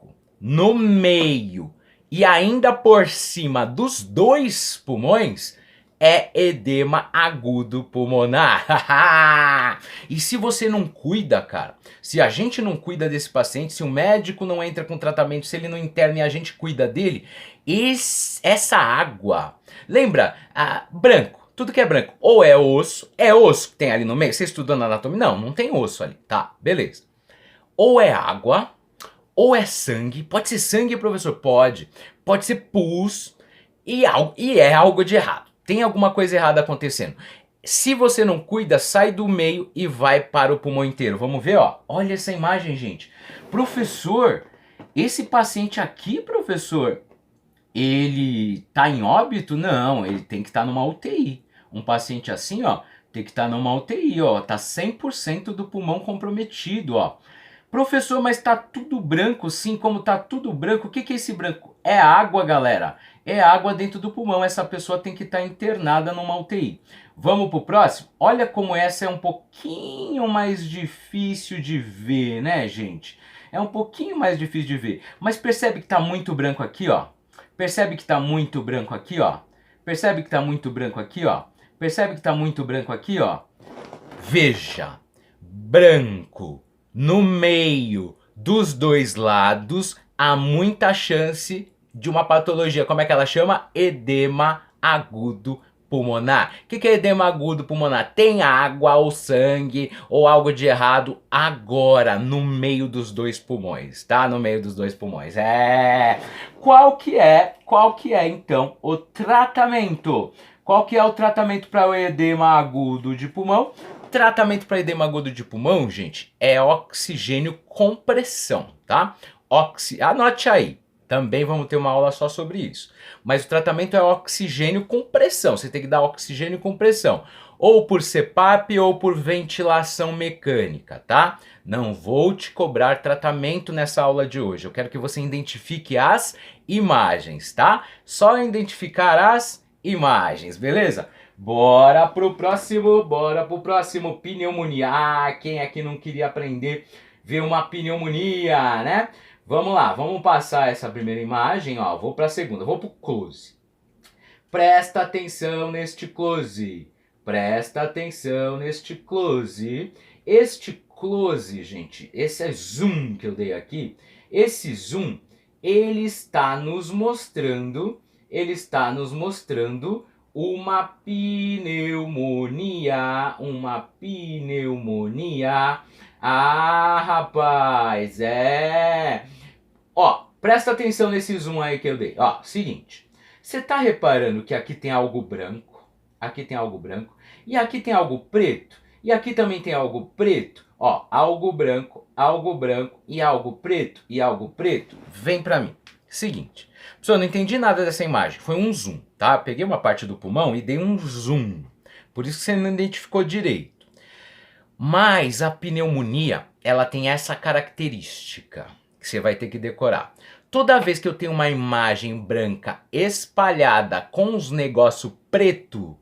no meio e ainda por cima dos dois pulmões, é edema agudo pulmonar. E se você não cuida, cara, se a gente não cuida desse paciente, se o médico não entra com tratamento, se ele não interna e a gente cuida dele, essa água, lembra, branco, tudo que é branco, ou é osso que tem ali no meio, você estudando anatomia? Não, não tem osso ali, tá, beleza. Ou é água, ou é sangue. Pode ser sangue, professor? Pode. Pode ser pus e é algo de errado. Tem alguma coisa errada acontecendo. Se você não cuida, sai do meio e vai para o pulmão inteiro. Vamos ver, ó. Olha essa imagem, gente. Professor, esse paciente aqui, professor, ele tá em óbito? Não, ele tem que estar numa UTI. Um paciente assim, ó, tem que estar numa UTI, ó. Tá 100% do pulmão comprometido, ó. Professor, mas tá tudo branco, sim, como tá tudo branco, o que que é esse branco? É água, galera. É água dentro do pulmão, essa pessoa tem que estar internada numa UTI. Vamos pro próximo? Olha como essa é um pouquinho mais difícil de ver, né, gente? É um pouquinho mais difícil de ver. Mas percebe que tá muito branco aqui, ó. Percebe que tá muito branco aqui, ó. Percebe que tá muito branco aqui, ó. Percebe que tá muito branco aqui, ó. Veja, branco no meio dos dois lados, há muita chance de uma patologia. Como é que ela chama? Edema agudo pulmonar. O que é edema agudo pulmonar? Tem água ou sangue ou algo de errado agora no meio dos dois pulmões, tá? No meio dos dois pulmões. Qual que é então o tratamento? Qual que é o tratamento para o edema agudo de pulmão? Tratamento para edema agudo de pulmão, gente, é oxigênio com pressão, tá? Anote aí. Também vamos ter uma aula só sobre isso. Mas o tratamento é oxigênio com pressão. Você tem que dar oxigênio com pressão. Ou por CPAP ou por ventilação mecânica, tá? Não vou te cobrar tratamento nessa aula de hoje. Eu quero que você identifique as imagens, tá? Só identificar as imagens, beleza? Bora pro próximo, pneumonia. Ah, quem aqui não queria aprender ver uma pneumonia, né? Vamos lá, vamos passar essa primeira imagem, ó, vou para a segunda, vou pro close. Presta atenção neste close. Presta atenção neste close. Este close, gente, esse é zoom que eu dei aqui. Esse zoom, ele está nos mostrando uma pneumonia, Ah, rapaz, Ó, presta atenção nesse zoom aí que eu dei. Ó, seguinte, você tá reparando que aqui tem algo branco, e aqui tem algo preto, e aqui também tem algo preto. Ó, algo branco e algo preto, Vem pra mim. Seguinte, pessoal, não entendi nada dessa imagem, foi um zoom, tá? Peguei uma parte do pulmão e dei um zoom, por isso que você não identificou direito. Mas a pneumonia, ela tem essa característica que você vai ter que decorar. Toda vez que eu tenho uma imagem branca espalhada com os negócios preto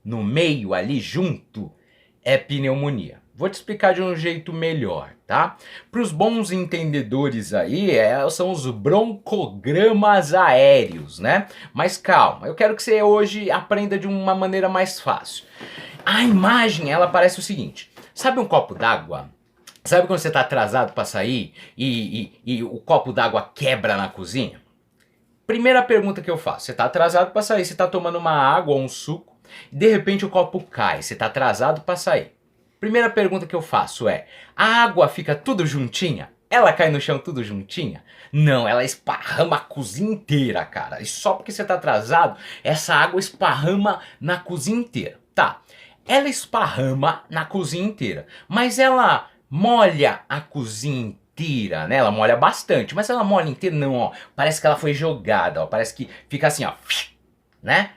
no meio ali junto, é pneumonia. Vou te explicar de um jeito melhor, tá? Para os bons entendedores aí, são os broncogramas aéreos, né? Mas calma, eu quero que você hoje aprenda de uma maneira mais fácil. A imagem, ela parece o seguinte, sabe um copo d'água? Sabe quando você está atrasado para sair e o copo d'água quebra na cozinha? Primeira pergunta que eu faço, você está atrasado para sair, você está tomando uma água ou um suco, e de repente o copo cai, você está atrasado para sair. Primeira pergunta que eu faço é, a água fica tudo juntinha? Ela cai no chão tudo juntinha? Não, ela esparrama a cozinha inteira, cara. E só porque você está atrasado, essa água esparrama na cozinha inteira. Tá, ela esparrama na cozinha inteira, mas ela molha a cozinha inteira, né? Ela molha bastante, mas ela molha inteira não, ó. Parece que ela foi jogada, ó. Parece que fica assim, ó, né?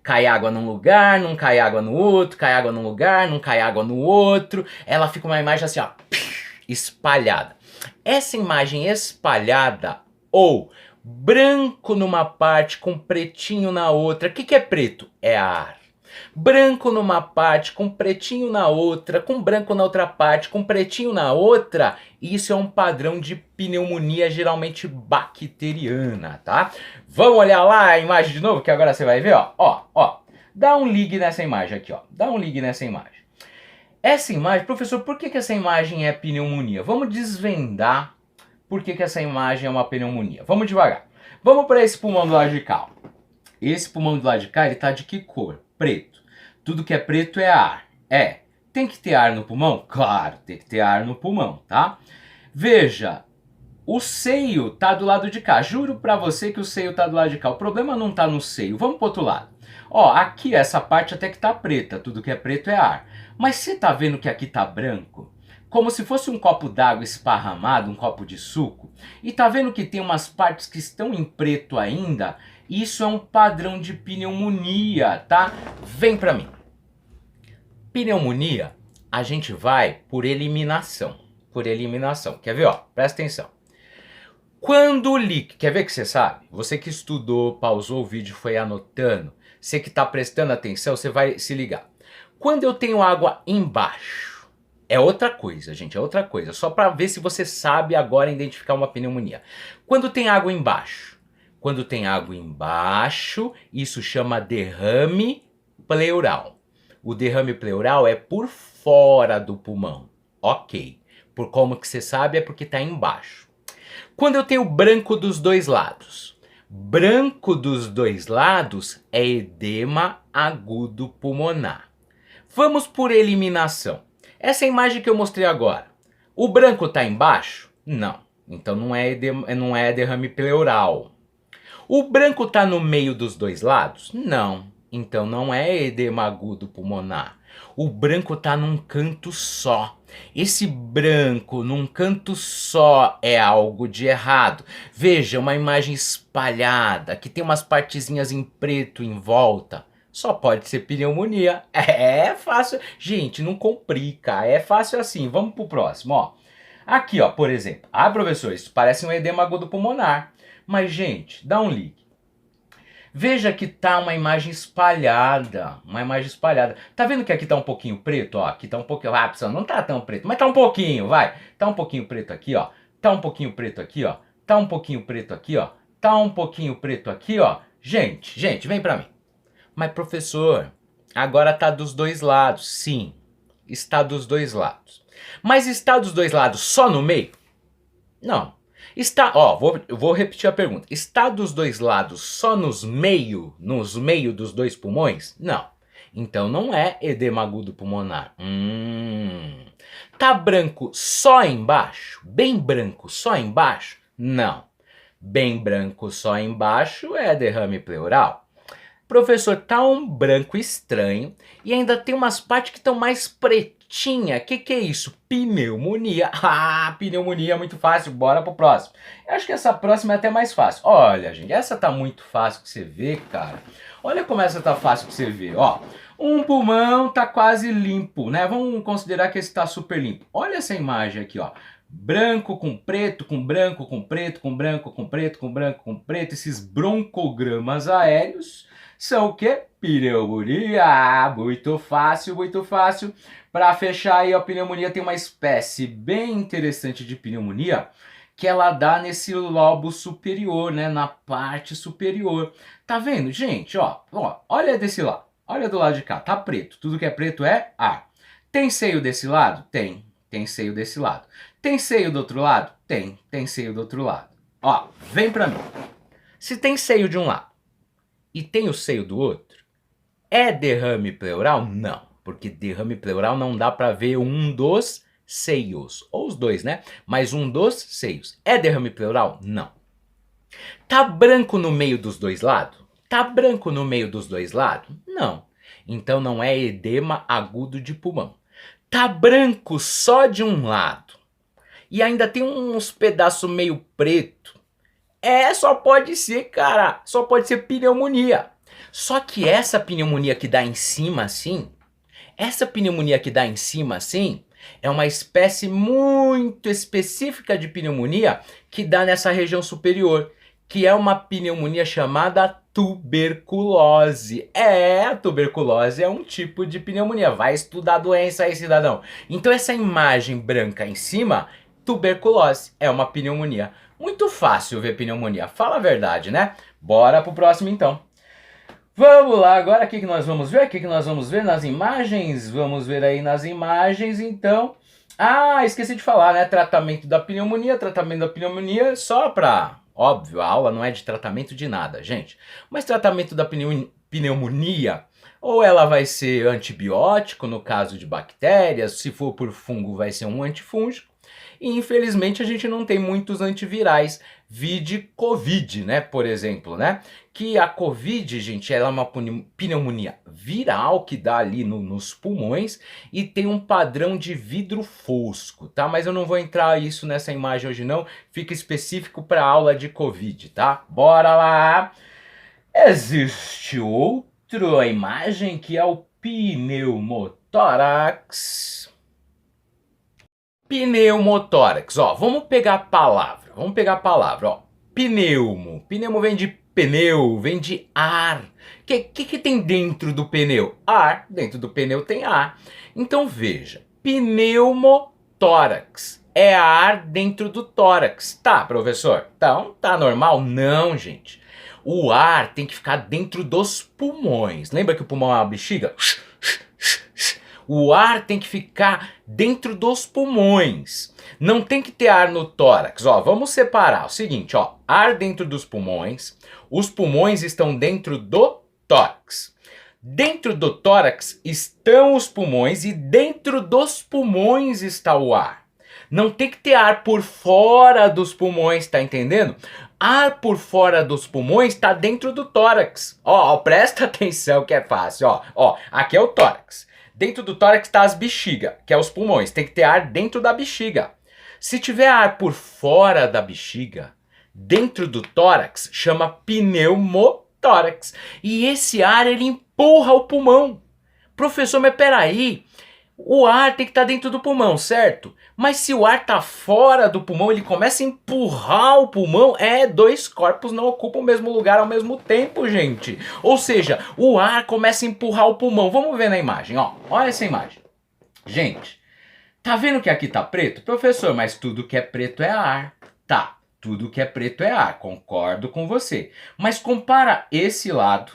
Cai água num lugar, não cai água no outro, cai água num lugar, não cai água no outro. Ela fica uma imagem assim, ó, espalhada. Essa imagem espalhada ou branco numa parte com pretinho na outra. O que é preto? É ar. Branco numa parte, com pretinho na outra, com branco na outra parte, com pretinho na outra, isso é um padrão de pneumonia geralmente bacteriana, tá? Vamos olhar lá a imagem de novo, que agora você vai ver, ó. Dá um ligue nessa imagem aqui, ó. Dá um ligue nessa imagem. Essa imagem, professor, por que essa imagem é pneumonia? Vamos desvendar por que essa imagem é uma pneumonia. Vamos devagar. Vamos para esse pulmão do lado de cá. Esse pulmão do lado de cá, ele tá de que cor? Preto. Tudo que é preto é ar. Tem que ter ar no pulmão? Claro, tem que ter ar no pulmão, tá? Veja, o seio tá do lado de cá. Juro pra você que o seio tá do lado de cá. O problema não tá no seio. Vamos pro outro lado. Ó, aqui essa parte até que tá preta. Tudo que é preto é ar. Mas você tá vendo que aqui tá branco? Como se fosse um copo d'água esparramado, um copo de suco. E tá vendo que tem umas partes que estão em preto ainda? Isso é um padrão de pneumonia, tá? Vem pra mim. Pneumonia, a gente vai por eliminação. por eliminação. Quer ver, ó? Presta atenção. Quando o líquido... Quer ver que você sabe? Você que estudou, pausou o vídeo, foi anotando, você que está prestando atenção, você vai se ligar. Quando eu tenho água embaixo, é outra coisa, gente, é outra coisa. Só para ver se você sabe agora identificar uma pneumonia. Quando tem água embaixo, isso chama derrame pleural. O derrame pleural é por fora do pulmão, ok. Por como que você sabe é porque está embaixo. Quando eu tenho branco dos dois lados, branco dos dois lados é edema agudo pulmonar. Vamos por eliminação. Essa imagem que eu mostrei agora, o branco está embaixo? Não, então não é derrame pleural. O branco está no meio dos dois lados? Não, então não é edema agudo pulmonar. O branco está num canto só. Esse branco num canto só é algo de errado. Veja, uma imagem espalhada, que tem umas partezinhas em preto em volta. Só pode ser pneumonia. É fácil. Gente, não complica. É fácil assim. Vamos pro próximo, ó. Aqui, ó, por exemplo. Ah, professor, isso parece um edema agudo pulmonar. Mas, gente, dá um ligue. Veja que tá uma imagem espalhada. Uma imagem espalhada. Tá vendo que aqui tá um pouquinho preto, ó? Aqui tá um pouquinho... Ah, pessoal, não tá tão preto, mas tá um pouquinho, vai. Tá um pouquinho preto aqui, ó. Tá um pouquinho preto aqui, ó. Tá um pouquinho preto aqui, ó. Tá um pouquinho preto aqui, ó. Gente, vem pra mim. Mas, professor, agora tá dos dois lados. Sim, está dos dois lados. Mas está dos dois lados só no meio? Não. Está, ó, vou repetir a pergunta. Está dos dois lados só nos meio dos dois pulmões? Não. Então não é edema agudo pulmonar. Tá branco só embaixo? Bem branco só embaixo? Não. Bem branco só embaixo é derrame pleural. Professor, tá um branco estranho e ainda tem umas partes que estão mais pretinha. Que é isso? Pneumonia. Ah, pneumonia é muito fácil. Bora pro próximo. Eu acho que essa próxima é até mais fácil. Olha, gente, essa tá muito fácil que você vê, cara. Olha como essa tá fácil que você vê, ó. Um pulmão tá quase limpo, né? Vamos considerar que esse tá super limpo. Olha essa imagem aqui, ó. Branco com preto, com branco, com preto, com branco, com preto, com branco, com preto. Esses broncogramas aéreos são o quê? Pneumonia. Muito fácil, muito fácil. Para fechar aí, a pneumonia tem uma espécie bem interessante de pneumonia que ela dá nesse lobo superior, né? Na parte superior. Tá vendo, gente? Ó, olha desse lado. Olha do lado de cá. Tá preto. Tudo que é preto é ar. Tem seio desse lado? Tem. Tem seio desse lado. Tem seio do outro lado? Tem. Tem seio do outro lado. Ó, vem pra mim. Se tem seio de um lado e tem o seio do outro, é derrame pleural? Não, porque derrame pleural não dá para ver um dos seios, ou os dois, né? Mas um dos seios. É derrame pleural? Não. Tá branco no meio dos dois lados? Tá branco no meio dos dois lados? Não. Então não é edema agudo de pulmão. Tá branco só de um lado e ainda tem uns pedaços meio preto. Só pode ser, cara, só pode ser pneumonia. Só que essa pneumonia que dá em cima assim, é uma espécie muito específica de pneumonia que dá nessa região superior, que é uma pneumonia chamada tuberculose. A tuberculose é um tipo de pneumonia. Vai estudar a doença aí, cidadão. Então essa imagem branca em cima, tuberculose, é uma pneumonia. Muito fácil ver pneumonia, fala a verdade, né? Bora pro próximo então. Vamos lá, agora o que nós vamos ver? O que nós vamos ver nas imagens? Vamos ver aí nas imagens, então. Ah, esqueci de falar, né? Tratamento da pneumonia só pra... Óbvio, a aula não é de tratamento de nada, gente. Mas tratamento da pneumonia, ou ela vai ser antibiótico, no caso de bactérias, se for por fungo vai ser um antifúngico. E infelizmente a gente não tem muitos antivirais, vide Covid, né, por exemplo, né? Que a Covid, gente, ela é uma pneumonia viral que dá ali nos pulmões e tem um padrão de vidro fosco, tá? Mas eu não vou entrar isso nessa imagem hoje não, fica específico para aula de Covid, tá? Bora lá! Existe outra imagem que é o pneumotórax. Pneumotórax, ó, vamos pegar a palavra, ó. Pneumo vem de pneu, vem de ar. Que tem dentro do pneu? Ar, dentro do pneu tem ar. Então veja, pneumotórax é ar dentro do tórax. Tá, professor? Então, tá normal? Não, gente. O ar tem que ficar dentro dos pulmões. Lembra que o pulmão é uma bexiga? O ar tem que ficar dentro dos pulmões. Não tem que ter ar no tórax. Ó, vamos separar. O seguinte, ó, ar dentro dos pulmões. Os pulmões estão dentro do tórax. Dentro do tórax estão os pulmões e dentro dos pulmões está o ar. Não tem que ter ar por fora dos pulmões, tá entendendo? Ar por fora dos pulmões está dentro do tórax. Ó, presta atenção que é fácil. Ó, aqui é o tórax. Dentro do tórax está as bexigas, que é os pulmões. Tem que ter ar dentro da bexiga. Se tiver ar por fora da bexiga, dentro do tórax, chama pneumotórax. E esse ar, ele empurra o pulmão. Professor, mas peraí, o ar tem que estar dentro do pulmão, certo? Mas se o ar está fora do pulmão, ele começa a empurrar o pulmão. Dois corpos não ocupam o mesmo lugar ao mesmo tempo, gente. Ou seja, o ar começa a empurrar o pulmão. Vamos ver na imagem, ó. Olha essa imagem. Gente, tá vendo que aqui tá preto? Professor, mas tudo que é preto é ar. Tá, tudo que é preto é ar, concordo com você. Mas compara esse lado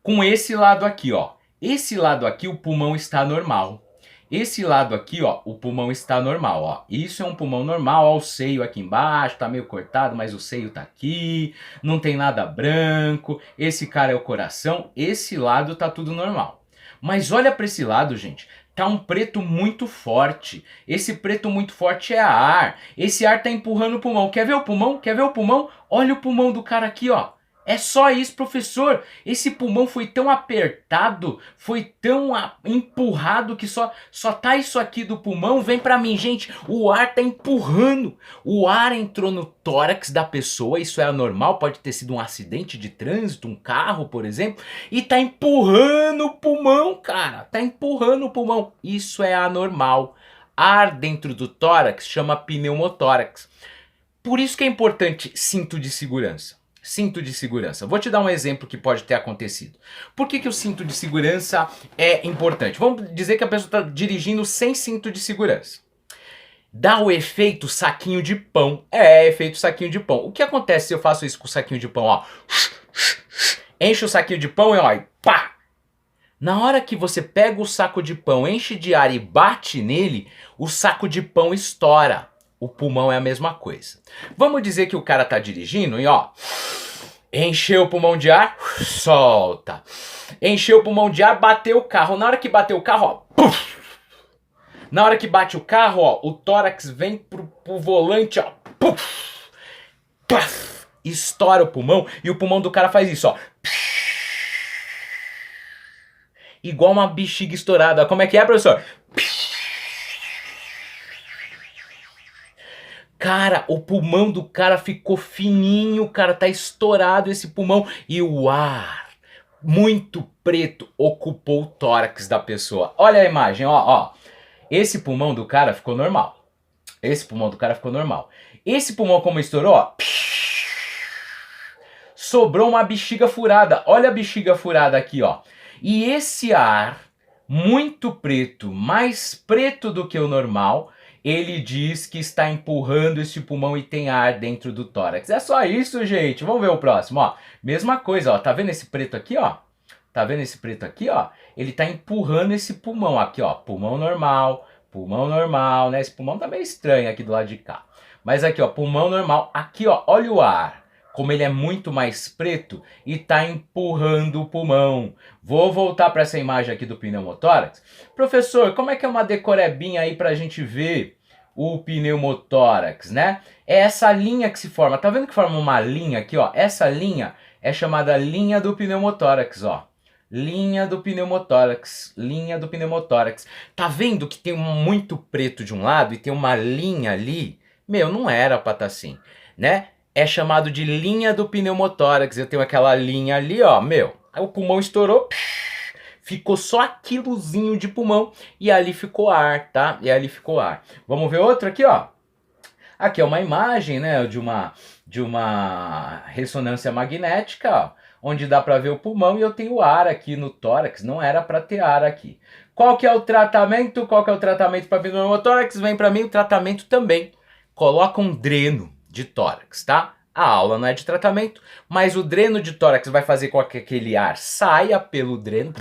com esse lado aqui, ó. Esse lado aqui o pulmão está normal. Esse lado aqui, ó, o pulmão está normal, ó. Isso é um pulmão normal, ó, o seio aqui embaixo, tá meio cortado, mas o seio tá aqui, não tem nada branco. Esse cara é o coração, esse lado tá tudo normal. Mas olha para esse lado, gente. Tá um preto muito forte. Esse preto muito forte é ar. Esse ar tá empurrando o pulmão. Quer ver o pulmão? Quer ver o pulmão? Olha o pulmão do cara aqui, ó. É só isso, professor. Esse pulmão foi tão apertado, foi tão empurrado que só tá isso aqui do pulmão. Vem pra mim, gente. O ar tá empurrando. O ar entrou no tórax da pessoa. Isso é anormal. Pode ter sido um acidente de trânsito, um carro, por exemplo. E tá empurrando o pulmão, cara. Tá empurrando o pulmão. Isso é anormal. Ar dentro do tórax chama pneumotórax. Por isso que é importante cinto de segurança. Cinto de segurança. Vou te dar um exemplo que pode ter acontecido. Por que o cinto de segurança é importante? Vamos dizer que a pessoa está dirigindo sem cinto de segurança. Dá o efeito saquinho de pão. Efeito saquinho de pão. O que acontece se eu faço isso com o saquinho de pão? Ó, enche o saquinho de pão e pá! Na hora que você pega o saco de pão, enche de ar e bate nele, o saco de pão estoura. O pulmão é a mesma coisa. Vamos dizer que o cara tá dirigindo e encheu o pulmão de ar, solta. Encheu o pulmão de ar, bateu o carro. Na hora que bateu o carro, puf. Na hora que bate o carro, o tórax vem pro volante, puf. Puf. Estoura o pulmão e o pulmão do cara faz isso, igual uma bexiga estourada. Como é que é, professor? Cara, o pulmão do cara ficou fininho, cara, tá estourado esse pulmão. E o ar, muito preto, ocupou o tórax da pessoa. Olha a imagem, ó. Esse pulmão do cara ficou normal. Esse pulmão do cara ficou normal. Esse pulmão como estourou, sobrou uma bexiga furada. Olha a bexiga furada aqui, ó. E esse ar, muito preto, mais preto do que o normal, ele diz que está empurrando esse pulmão e tem ar dentro do tórax. É só isso, gente. Vamos ver o próximo, ó. Mesma coisa, ó. Tá vendo esse preto aqui, ó? Tá vendo esse preto aqui, ó? Ele tá empurrando esse pulmão aqui, ó. Pulmão normal, né? Esse pulmão tá meio estranho aqui do lado de cá. Mas aqui, ó, pulmão normal. Aqui, ó, olha o ar. Como ele é muito mais preto e tá empurrando o pulmão. Vou voltar para essa imagem aqui do pneumotórax. Professor, como é que é uma decorebinha aí pra gente ver o pneumotórax, né? É essa linha que se forma. Tá vendo que forma uma linha aqui, ó? Essa linha é chamada linha do pneumotórax, ó. Linha do pneumotórax, linha do pneumotórax. Tá vendo que tem muito preto de um lado e tem uma linha ali? Meu, não era pra tá assim, né? É chamado de linha do pneumotórax. Eu tenho aquela linha ali, ó, meu. Aí o pulmão estourou, ficou só aquilozinho de pulmão e ali ficou ar, tá? E ali ficou ar. Vamos ver outro aqui, ó. Aqui é uma imagem, né, de uma ressonância magnética, ó, onde dá para ver o pulmão e eu tenho ar aqui no tórax, não era para ter ar aqui. Qual que é o tratamento? Qual que é o tratamento para pneumotórax? Vem para mim o tratamento também. Coloca um dreno de tórax, tá? A aula não é de tratamento, mas o dreno de tórax vai fazer com que aquele ar saia pelo dreno,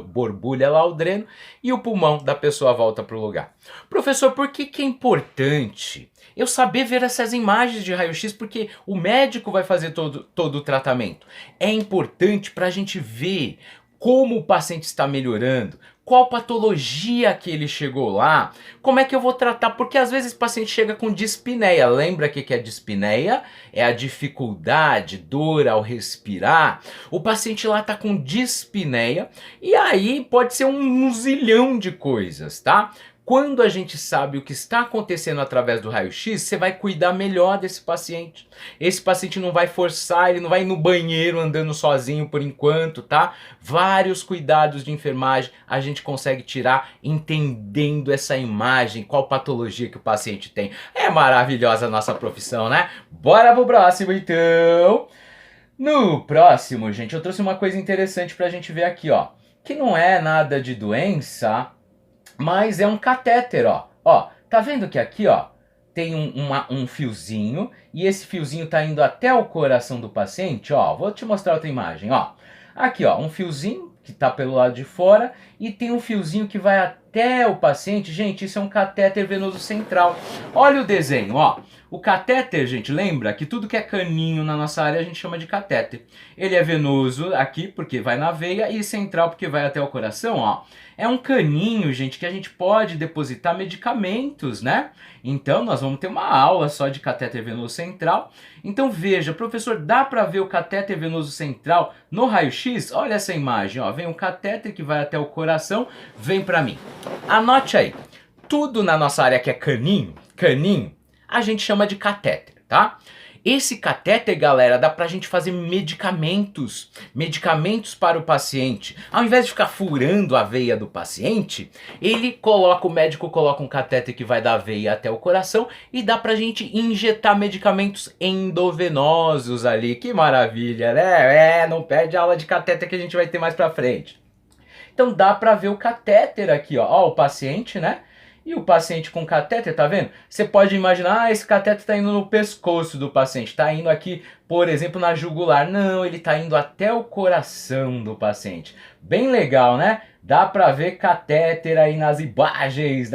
borbulha lá o dreno, e o pulmão da pessoa volta para o lugar. Professor, por que é importante eu saber ver essas imagens de raio-x? Porque o médico vai fazer todo o tratamento. É importante para a gente ver como o paciente está melhorando, qual patologia que ele chegou lá, como é que eu vou tratar, porque às vezes o paciente chega com dispneia. Lembra o que é dispneia? É a dificuldade, dor ao respirar. O paciente lá está com dispneia e aí pode ser um zilhão de coisas, tá? Quando a gente sabe o que está acontecendo através do raio-x, você vai cuidar melhor desse paciente. Esse paciente não vai forçar, ele não vai ir no banheiro andando sozinho por enquanto, tá? Vários cuidados de enfermagem a gente consegue tirar entendendo essa imagem, qual patologia que o paciente tem. É maravilhosa a nossa profissão, né? Bora pro próximo então! No próximo, gente, eu trouxe uma coisa interessante pra gente ver aqui, ó. Que não é nada de doença, mas é um catéter, ó. Ó, tá vendo que aqui, ó, tem um fiozinho e esse fiozinho tá indo até o coração do paciente, ó. Vou te mostrar outra imagem, ó. Aqui, ó, um fiozinho que tá pelo lado de fora e tem um fiozinho que vai até o paciente. Gente, isso é um catéter venoso central. Olha o desenho, ó. O catéter, gente, lembra que tudo que é caninho na nossa área a gente chama de catéter. Ele é venoso aqui porque vai na veia e central porque vai até o coração, ó. É um caninho, gente, que a gente pode depositar medicamentos, né? Então, nós vamos ter uma aula só de catéter venoso central. Então, veja, professor, dá para ver o catéter venoso central no raio-x? Olha essa imagem, ó. Vem um catéter que vai até o coração, vem para mim. Anote aí. Tudo na nossa área que é caninho, a gente chama de catéter, tá? Esse catéter, galera, dá pra gente fazer medicamentos para o paciente. Ao invés de ficar furando a veia do paciente, o médico coloca um catéter que vai da veia até o coração e dá pra gente injetar medicamentos endovenosos ali. Que maravilha, né? Não perde a aula de catéter que a gente vai ter mais pra frente. Então dá pra ver o catéter aqui, ó. Ó, o paciente, né? E o paciente com catéter, tá vendo? Você pode imaginar, esse catéter tá indo no pescoço do paciente, tá indo aqui, por exemplo, na jugular. Não, ele tá indo até o coração do paciente. Bem legal, né? Dá pra ver catéter aí nas imagens.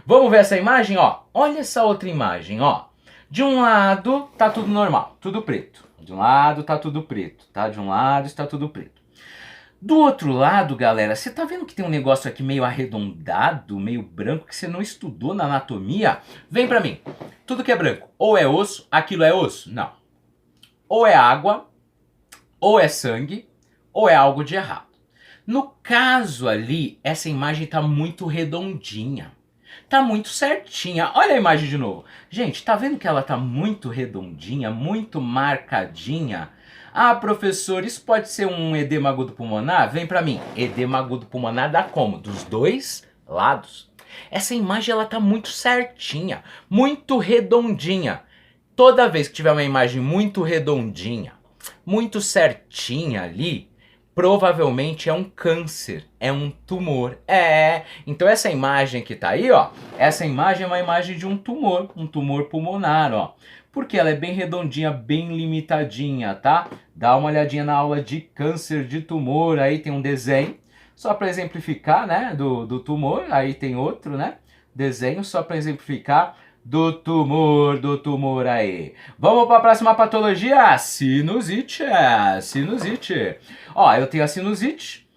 Vamos ver essa imagem, ó. Olha essa outra imagem, ó. De um lado tá tudo normal, tudo preto. De um lado tá tudo preto, tá? De um lado está tudo preto. Do outro lado, galera, você tá vendo que tem um negócio aqui meio arredondado, meio branco, que você não estudou na anatomia? Vem pra mim. Tudo que é branco, ou é osso, aquilo é osso? Não. Ou é água, ou é sangue, ou é algo de errado. No caso ali, essa imagem tá muito redondinha. Tá muito certinha. Olha a imagem de novo. Gente, tá vendo que ela tá muito redondinha, muito marcadinha? Ah, professor, isso pode ser um edema agudo pulmonar? Vem pra mim. Edema agudo pulmonar dá como? Dos dois lados. Essa imagem ela tá muito certinha, muito redondinha. Toda vez que tiver uma imagem muito redondinha, muito certinha ali, provavelmente é um câncer, é um tumor. Então essa imagem que tá aí, ó, essa imagem é uma imagem de um tumor pulmonar, ó. Porque ela é bem redondinha, bem limitadinha, tá? Dá uma olhadinha na aula de câncer de tumor, aí tem um desenho, só para exemplificar, né, do tumor, aí tem outro, né, desenho só para exemplificar do tumor aí. Vamos para a próxima patologia, sinusite, Ó, eu tenho a sinusite.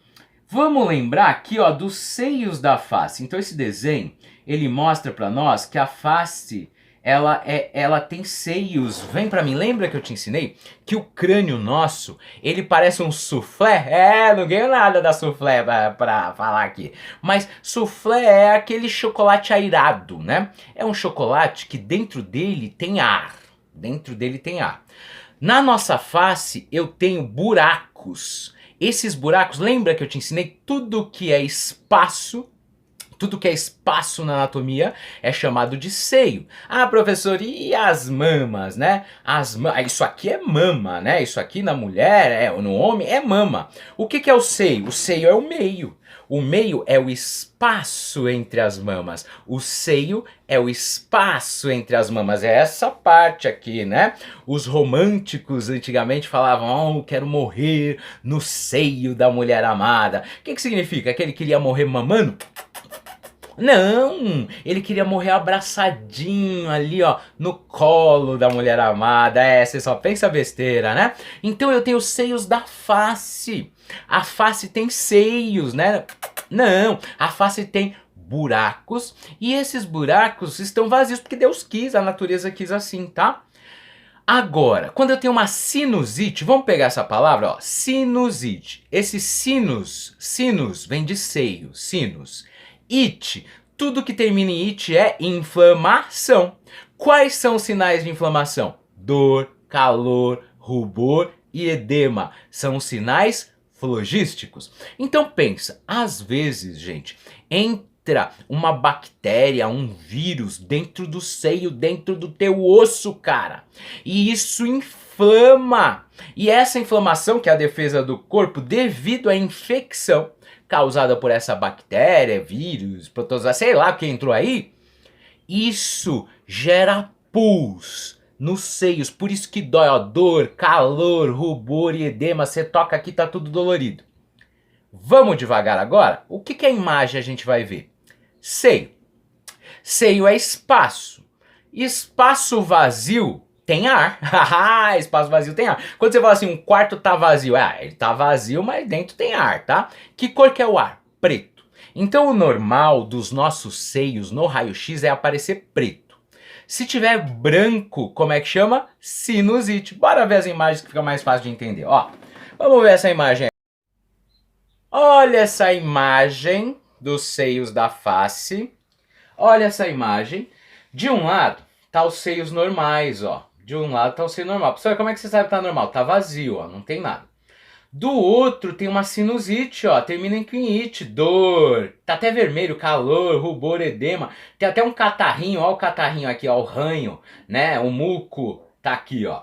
Vamos lembrar aqui, ó, dos seios da face. Então esse desenho, ele mostra para nós que a face ela tem seios. Vem pra mim, lembra que eu te ensinei que o crânio nosso, ele parece um soufflé? Não ganho nada da soufflé pra falar aqui. Mas soufflé é aquele chocolate airado, né? É um chocolate que dentro dele tem ar. Na nossa face eu tenho buracos. Esses buracos, lembra que eu te ensinei tudo que é espaço? Tudo que é espaço na anatomia é chamado de seio. Ah, professor, e as mamas, né? Isso aqui é mama, né? Isso aqui na mulher, no homem, é mama. O que é o seio? O seio é o meio. O meio é o espaço entre as mamas. O seio é o espaço entre as mamas. É essa parte aqui, né? Os românticos antigamente falavam, quero morrer no seio da mulher amada. O que significa? Que ele queria morrer mamando? Não, ele queria morrer abraçadinho ali, ó, no colo da mulher amada. Você só pensa besteira, né? Então eu tenho os seios da face. A face tem seios, né? Não, a face tem buracos e esses buracos estão vazios porque Deus quis, a natureza quis assim, tá? Agora, quando eu tenho uma sinusite, vamos pegar essa palavra, ó, sinusite. Esse sinus vem de seio, sinus. It, tudo que termina em it é inflamação. Quais são os sinais de inflamação? Dor, calor, rubor e edema. São os sinais flogísticos. Então pensa, às vezes, gente, entra uma bactéria, um vírus dentro do seio, dentro do teu osso, cara. E isso inflama. E essa inflamação, que é a defesa do corpo, devido à infecção causada por essa bactéria, vírus, protozoa, sei lá o que entrou aí, isso gera pus nos seios, por isso que dói, ó, dor, calor, rubor e edema, você toca aqui, tá tudo dolorido. Vamos devagar agora? O que a imagem a gente vai ver? Seio. Seio é espaço. Espaço vazio tem ar. Espaço vazio tem ar. Quando você fala assim, um quarto tá vazio, ele tá vazio, mas dentro tem ar, tá? Que cor que é o ar? Preto. Então o normal dos nossos seios no raio-x é aparecer preto. Se tiver branco, como é que chama? Sinusite. Bora ver as imagens que fica mais fácil de entender. Ó, vamos ver essa imagem aí. Olha essa imagem dos seios da face. Olha essa imagem. De um lado tá os seios normais, ó. De um lado tá o seio normal. Professor, como é que você sabe que tá normal? Tá vazio, ó, não tem nada. Do outro tem uma sinusite, ó, termina em it, dor, tá até vermelho, calor, rubor, edema. Tem até um catarrinho, ó o catarrinho aqui, ó, o ranho, né, o muco tá aqui, ó.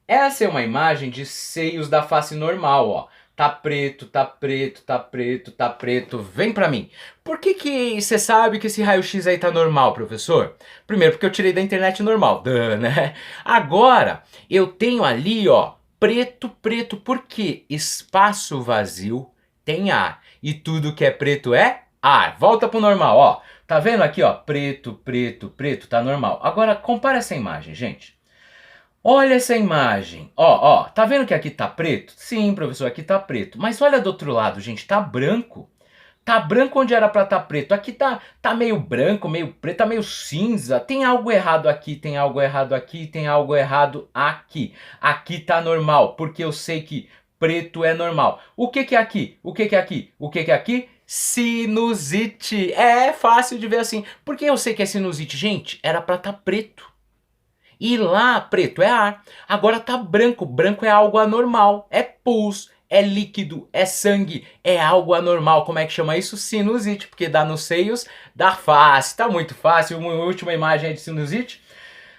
Essa é uma imagem de seios da face normal, ó. Tá preto, tá preto, tá preto, tá preto. Vem pra mim. Por que você sabe que esse raio-x aí tá normal, professor? Primeiro, porque eu tirei da internet normal, né? Agora, eu tenho ali, ó, preto, preto. Por quê? Espaço vazio tem ar. E tudo que é preto é ar. Volta pro normal, ó. Tá vendo aqui, ó? Preto, preto, preto, tá normal. Agora, compara essa imagem, gente. Olha essa imagem, ó, tá vendo que aqui tá preto? Sim, professor, aqui tá preto. Mas olha do outro lado, gente, tá branco. Tá branco onde era pra tá preto. Aqui tá meio branco, meio preto, tá meio cinza. Tem algo errado aqui, tem algo errado aqui, tem algo errado aqui. Aqui tá normal, porque eu sei que preto é normal. O que é aqui? O que é aqui? O que é aqui? Sinusite. É fácil de ver assim. Por que eu sei que é sinusite? Gente, era pra tá preto. E lá, preto é ar. Agora tá branco. Branco é algo anormal. É pus, é líquido, é sangue. É algo anormal. Como é que chama isso? Sinusite. Porque dá nos seios da face. Tá muito fácil. Uma última imagem é de sinusite.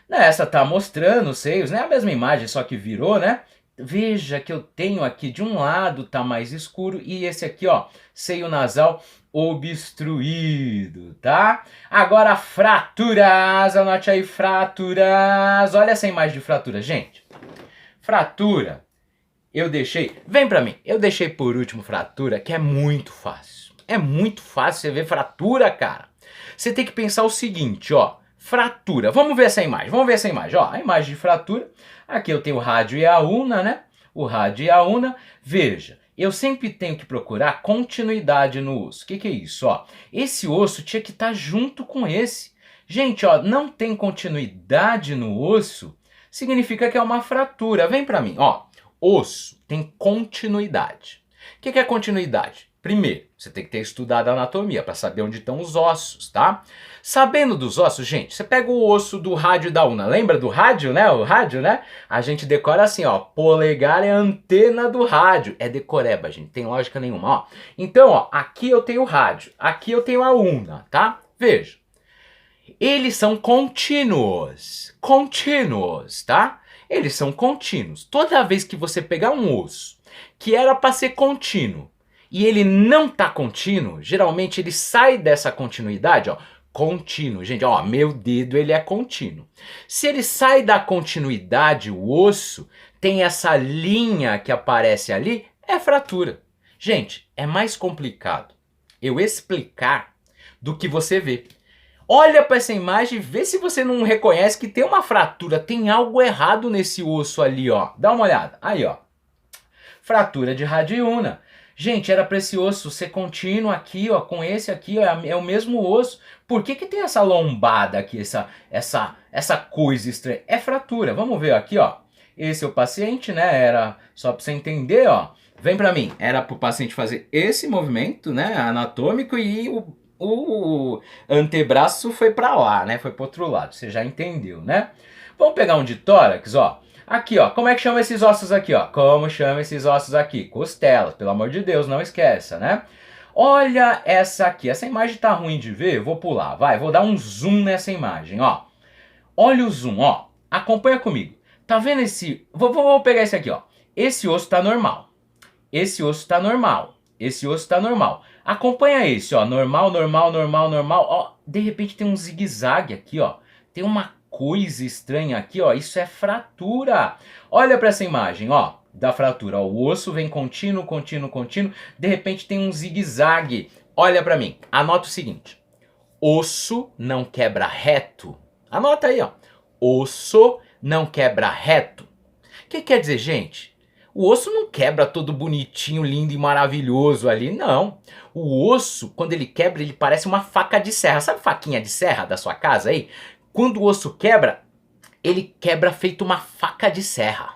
Essa tá mostrando os seios, né? A mesma imagem, só que virou, né? Veja que eu tenho aqui, de um lado tá mais escuro e esse aqui, ó, seio nasal obstruído, tá? Agora fraturas, anote aí, fraturas. Olha essa imagem de fratura, gente. Fratura, eu deixei, vem pra mim, eu deixei por último fratura, que é muito fácil. É muito fácil você ver fratura, cara. Você tem que pensar o seguinte, ó. Fratura, vamos ver essa imagem, ó, a imagem de fratura, aqui eu tenho o rádio e a una, né, o rádio e a una, veja, eu sempre tenho que procurar continuidade no osso, o que é isso, ó, esse osso tinha que estar junto com esse, gente, ó, não tem continuidade no osso, significa que é uma fratura, vem pra mim, ó, osso tem continuidade, o que é continuidade? Primeiro, você tem que ter estudado a anatomia para saber onde estão os ossos, tá? Sabendo dos ossos, gente, você pega o osso do rádio da una. Lembra do rádio, né? O rádio, né? A gente decora assim, ó. Polegar é a antena do rádio. É decoreba, gente. Tem lógica nenhuma, ó. Então, ó, aqui eu tenho o rádio. Aqui eu tenho a una, tá? Veja. Eles são contínuos. Contínuos, tá? Eles são contínuos. Toda vez que você pegar um osso que era para ser contínuo e ele não tá contínuo, geralmente ele sai dessa continuidade, ó. Contínuo, gente, ó, meu dedo ele é contínuo. Se ele sai da continuidade, o osso tem essa linha que aparece ali, é fratura. Gente, é mais complicado eu explicar do que você ver. Olha para essa imagem e vê se você não reconhece que tem uma fratura, tem algo errado nesse osso ali, ó. Dá uma olhada, aí, ó. Fratura de radiuna. Gente, era para esse osso ser contínuo aqui, ó, com esse aqui, ó, é o mesmo osso. Por que tem essa lombada aqui, essa coisa estranha? É fratura. Vamos ver aqui, ó. Esse é o paciente, né? Era só para você entender, ó. Vem para mim. Era para o paciente fazer esse movimento, né, anatômico, e o antebraço foi para lá, né? Foi para outro lado. Você já entendeu, né? Vamos pegar um de tórax, ó. Aqui, ó, como é que chama esses ossos aqui, ó? Como chama esses ossos aqui? Costelas, pelo amor de Deus, não esqueça, né? Olha essa aqui, essa imagem tá ruim de ver, eu vou pular, vai, vou dar um zoom nessa imagem, ó. Olha o zoom, ó, acompanha comigo. Tá vendo esse, vou pegar esse aqui, ó. Esse osso tá normal, esse osso tá normal, esse osso tá normal. Acompanha esse, ó, normal, normal, normal, normal, ó. De repente tem um zigue-zague aqui, ó. Tem uma coisa estranha aqui, ó, isso é fratura. Olha para essa imagem, ó, da fratura. Ó, o osso vem contínuo, contínuo, contínuo. De repente tem um zigue-zague. Olha para mim, anota o seguinte. Osso não quebra reto. Anota aí, ó. Osso não quebra reto. O que quer dizer, gente? O osso não quebra todo bonitinho, lindo e maravilhoso ali, não. O osso, quando ele quebra, ele parece uma faca de serra. Sabe faquinha de serra da sua casa aí? Quando o osso quebra, ele quebra feito uma faca de serra.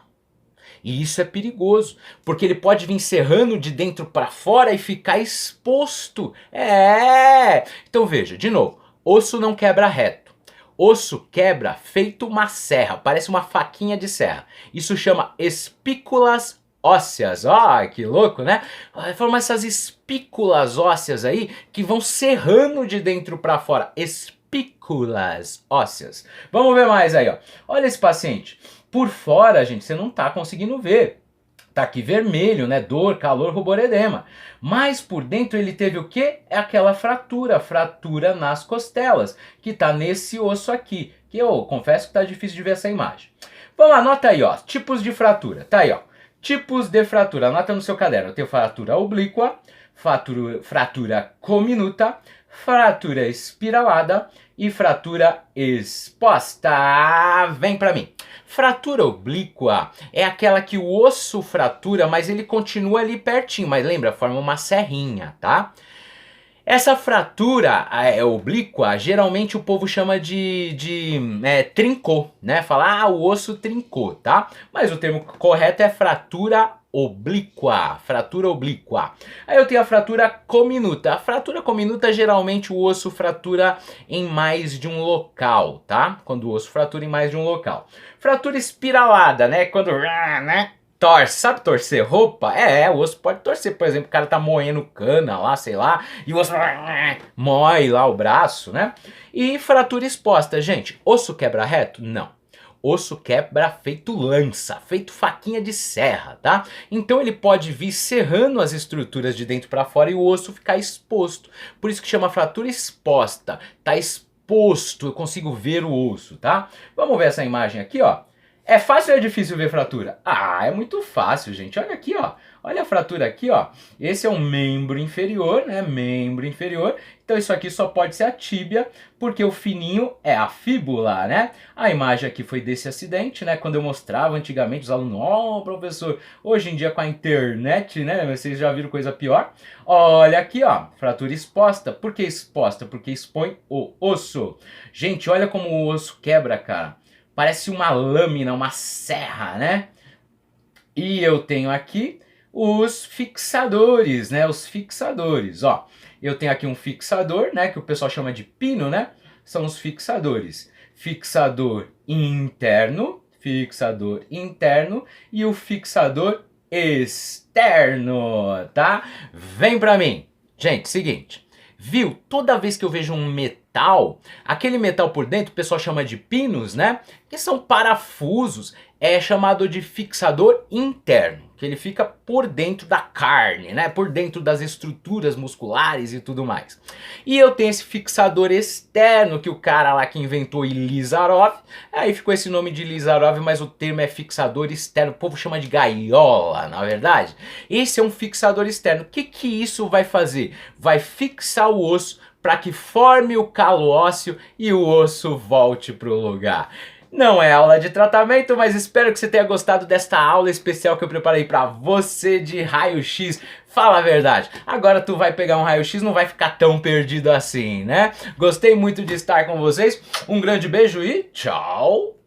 E isso é perigoso, porque ele pode vir serrando de dentro para fora e ficar exposto. Então veja, de novo, osso não quebra reto. Osso quebra feito uma serra, parece uma faquinha de serra. Isso chama espículas ósseas. Ah, que louco, né? Formam essas espículas ósseas aí que vão serrando de dentro para fora. Espículas ósseas. Vamos ver mais aí, ó. Olha esse paciente. Por fora, gente, você não tá conseguindo ver. Tá aqui vermelho, né? Dor, calor, rubor, edema. Mas por dentro ele teve o quê? É aquela fratura, fratura nas costelas, que tá nesse osso aqui, que eu confesso que tá difícil de ver essa imagem. Vamos lá, anota aí, ó, tipos de fratura. Tá aí, ó. Tipos de fratura, anota no seu caderno. Eu tenho fratura oblíqua, fratura cominuta, fratura espiralada e fratura exposta. Vem pra mim. Fratura oblíqua é aquela que o osso fratura, mas ele continua ali pertinho. Mas lembra, forma uma serrinha, tá? Essa fratura oblíqua, geralmente o povo chama de trincou, né? Fala, o osso trincou, tá? Mas o termo correto é fratura oblíqua, fratura oblíqua. Aí eu tenho a fratura cominuta. A fratura cominuta, geralmente o osso fratura em mais de um local, tá? Quando o osso fratura em mais de um local. Fratura espiralada, né? Quando, né? Torce, sabe torcer roupa? O osso pode torcer, por exemplo, o cara tá moendo cana lá, sei lá, e o osso moe lá o braço, né? E fratura exposta, gente, osso quebra reto? Não. Osso quebra feito lança, feito faquinha de serra, tá? Então ele pode vir serrando as estruturas de dentro para fora e o osso ficar exposto. Por isso que chama fratura exposta, tá exposto, eu consigo ver o osso, tá? Vamos ver essa imagem aqui, ó. É fácil ou é difícil ver fratura? É muito fácil, gente. Olha aqui, ó. Olha a fratura aqui, ó. Esse é um membro inferior, né? Membro inferior. Então isso aqui só pode ser a tíbia, porque o fininho é a fíbula, né? A imagem aqui foi desse acidente, né? Quando eu mostrava antigamente, os alunos, professor, hoje em dia com a internet, né? Vocês já viram coisa pior. Olha aqui, ó. Fratura exposta. Por que exposta? Porque expõe o osso. Gente, olha como o osso quebra, cara. Parece uma lâmina, uma serra, né? E eu tenho aqui os fixadores, né? Os fixadores, ó. Eu tenho aqui um fixador, né? Que o pessoal chama de pino, né? São os fixadores. Fixador interno e o fixador externo, tá? Vem pra mim. Gente, seguinte. Viu? Toda vez que eu vejo um metal, aquele metal por dentro o pessoal chama de pinos, né? Que são parafusos, é chamado de fixador interno, que ele fica por dentro da carne, né? Por dentro das estruturas musculares e tudo mais. E eu tenho esse fixador externo, que o cara lá que inventou Ilizarov, aí ficou esse nome de Ilizarov, mas o termo é fixador externo, o povo chama de gaiola, na verdade. Esse é um fixador externo. O que que isso vai fazer? Vai fixar o osso para que forme o calo ósseo e o osso volte para o lugar. Não é aula de tratamento, mas espero que você tenha gostado desta aula especial que eu preparei para você de raio-x. Fala a verdade, agora tu vai pegar um raio-x, não vai ficar tão perdido assim, né? Gostei muito de estar com vocês, um grande beijo e tchau!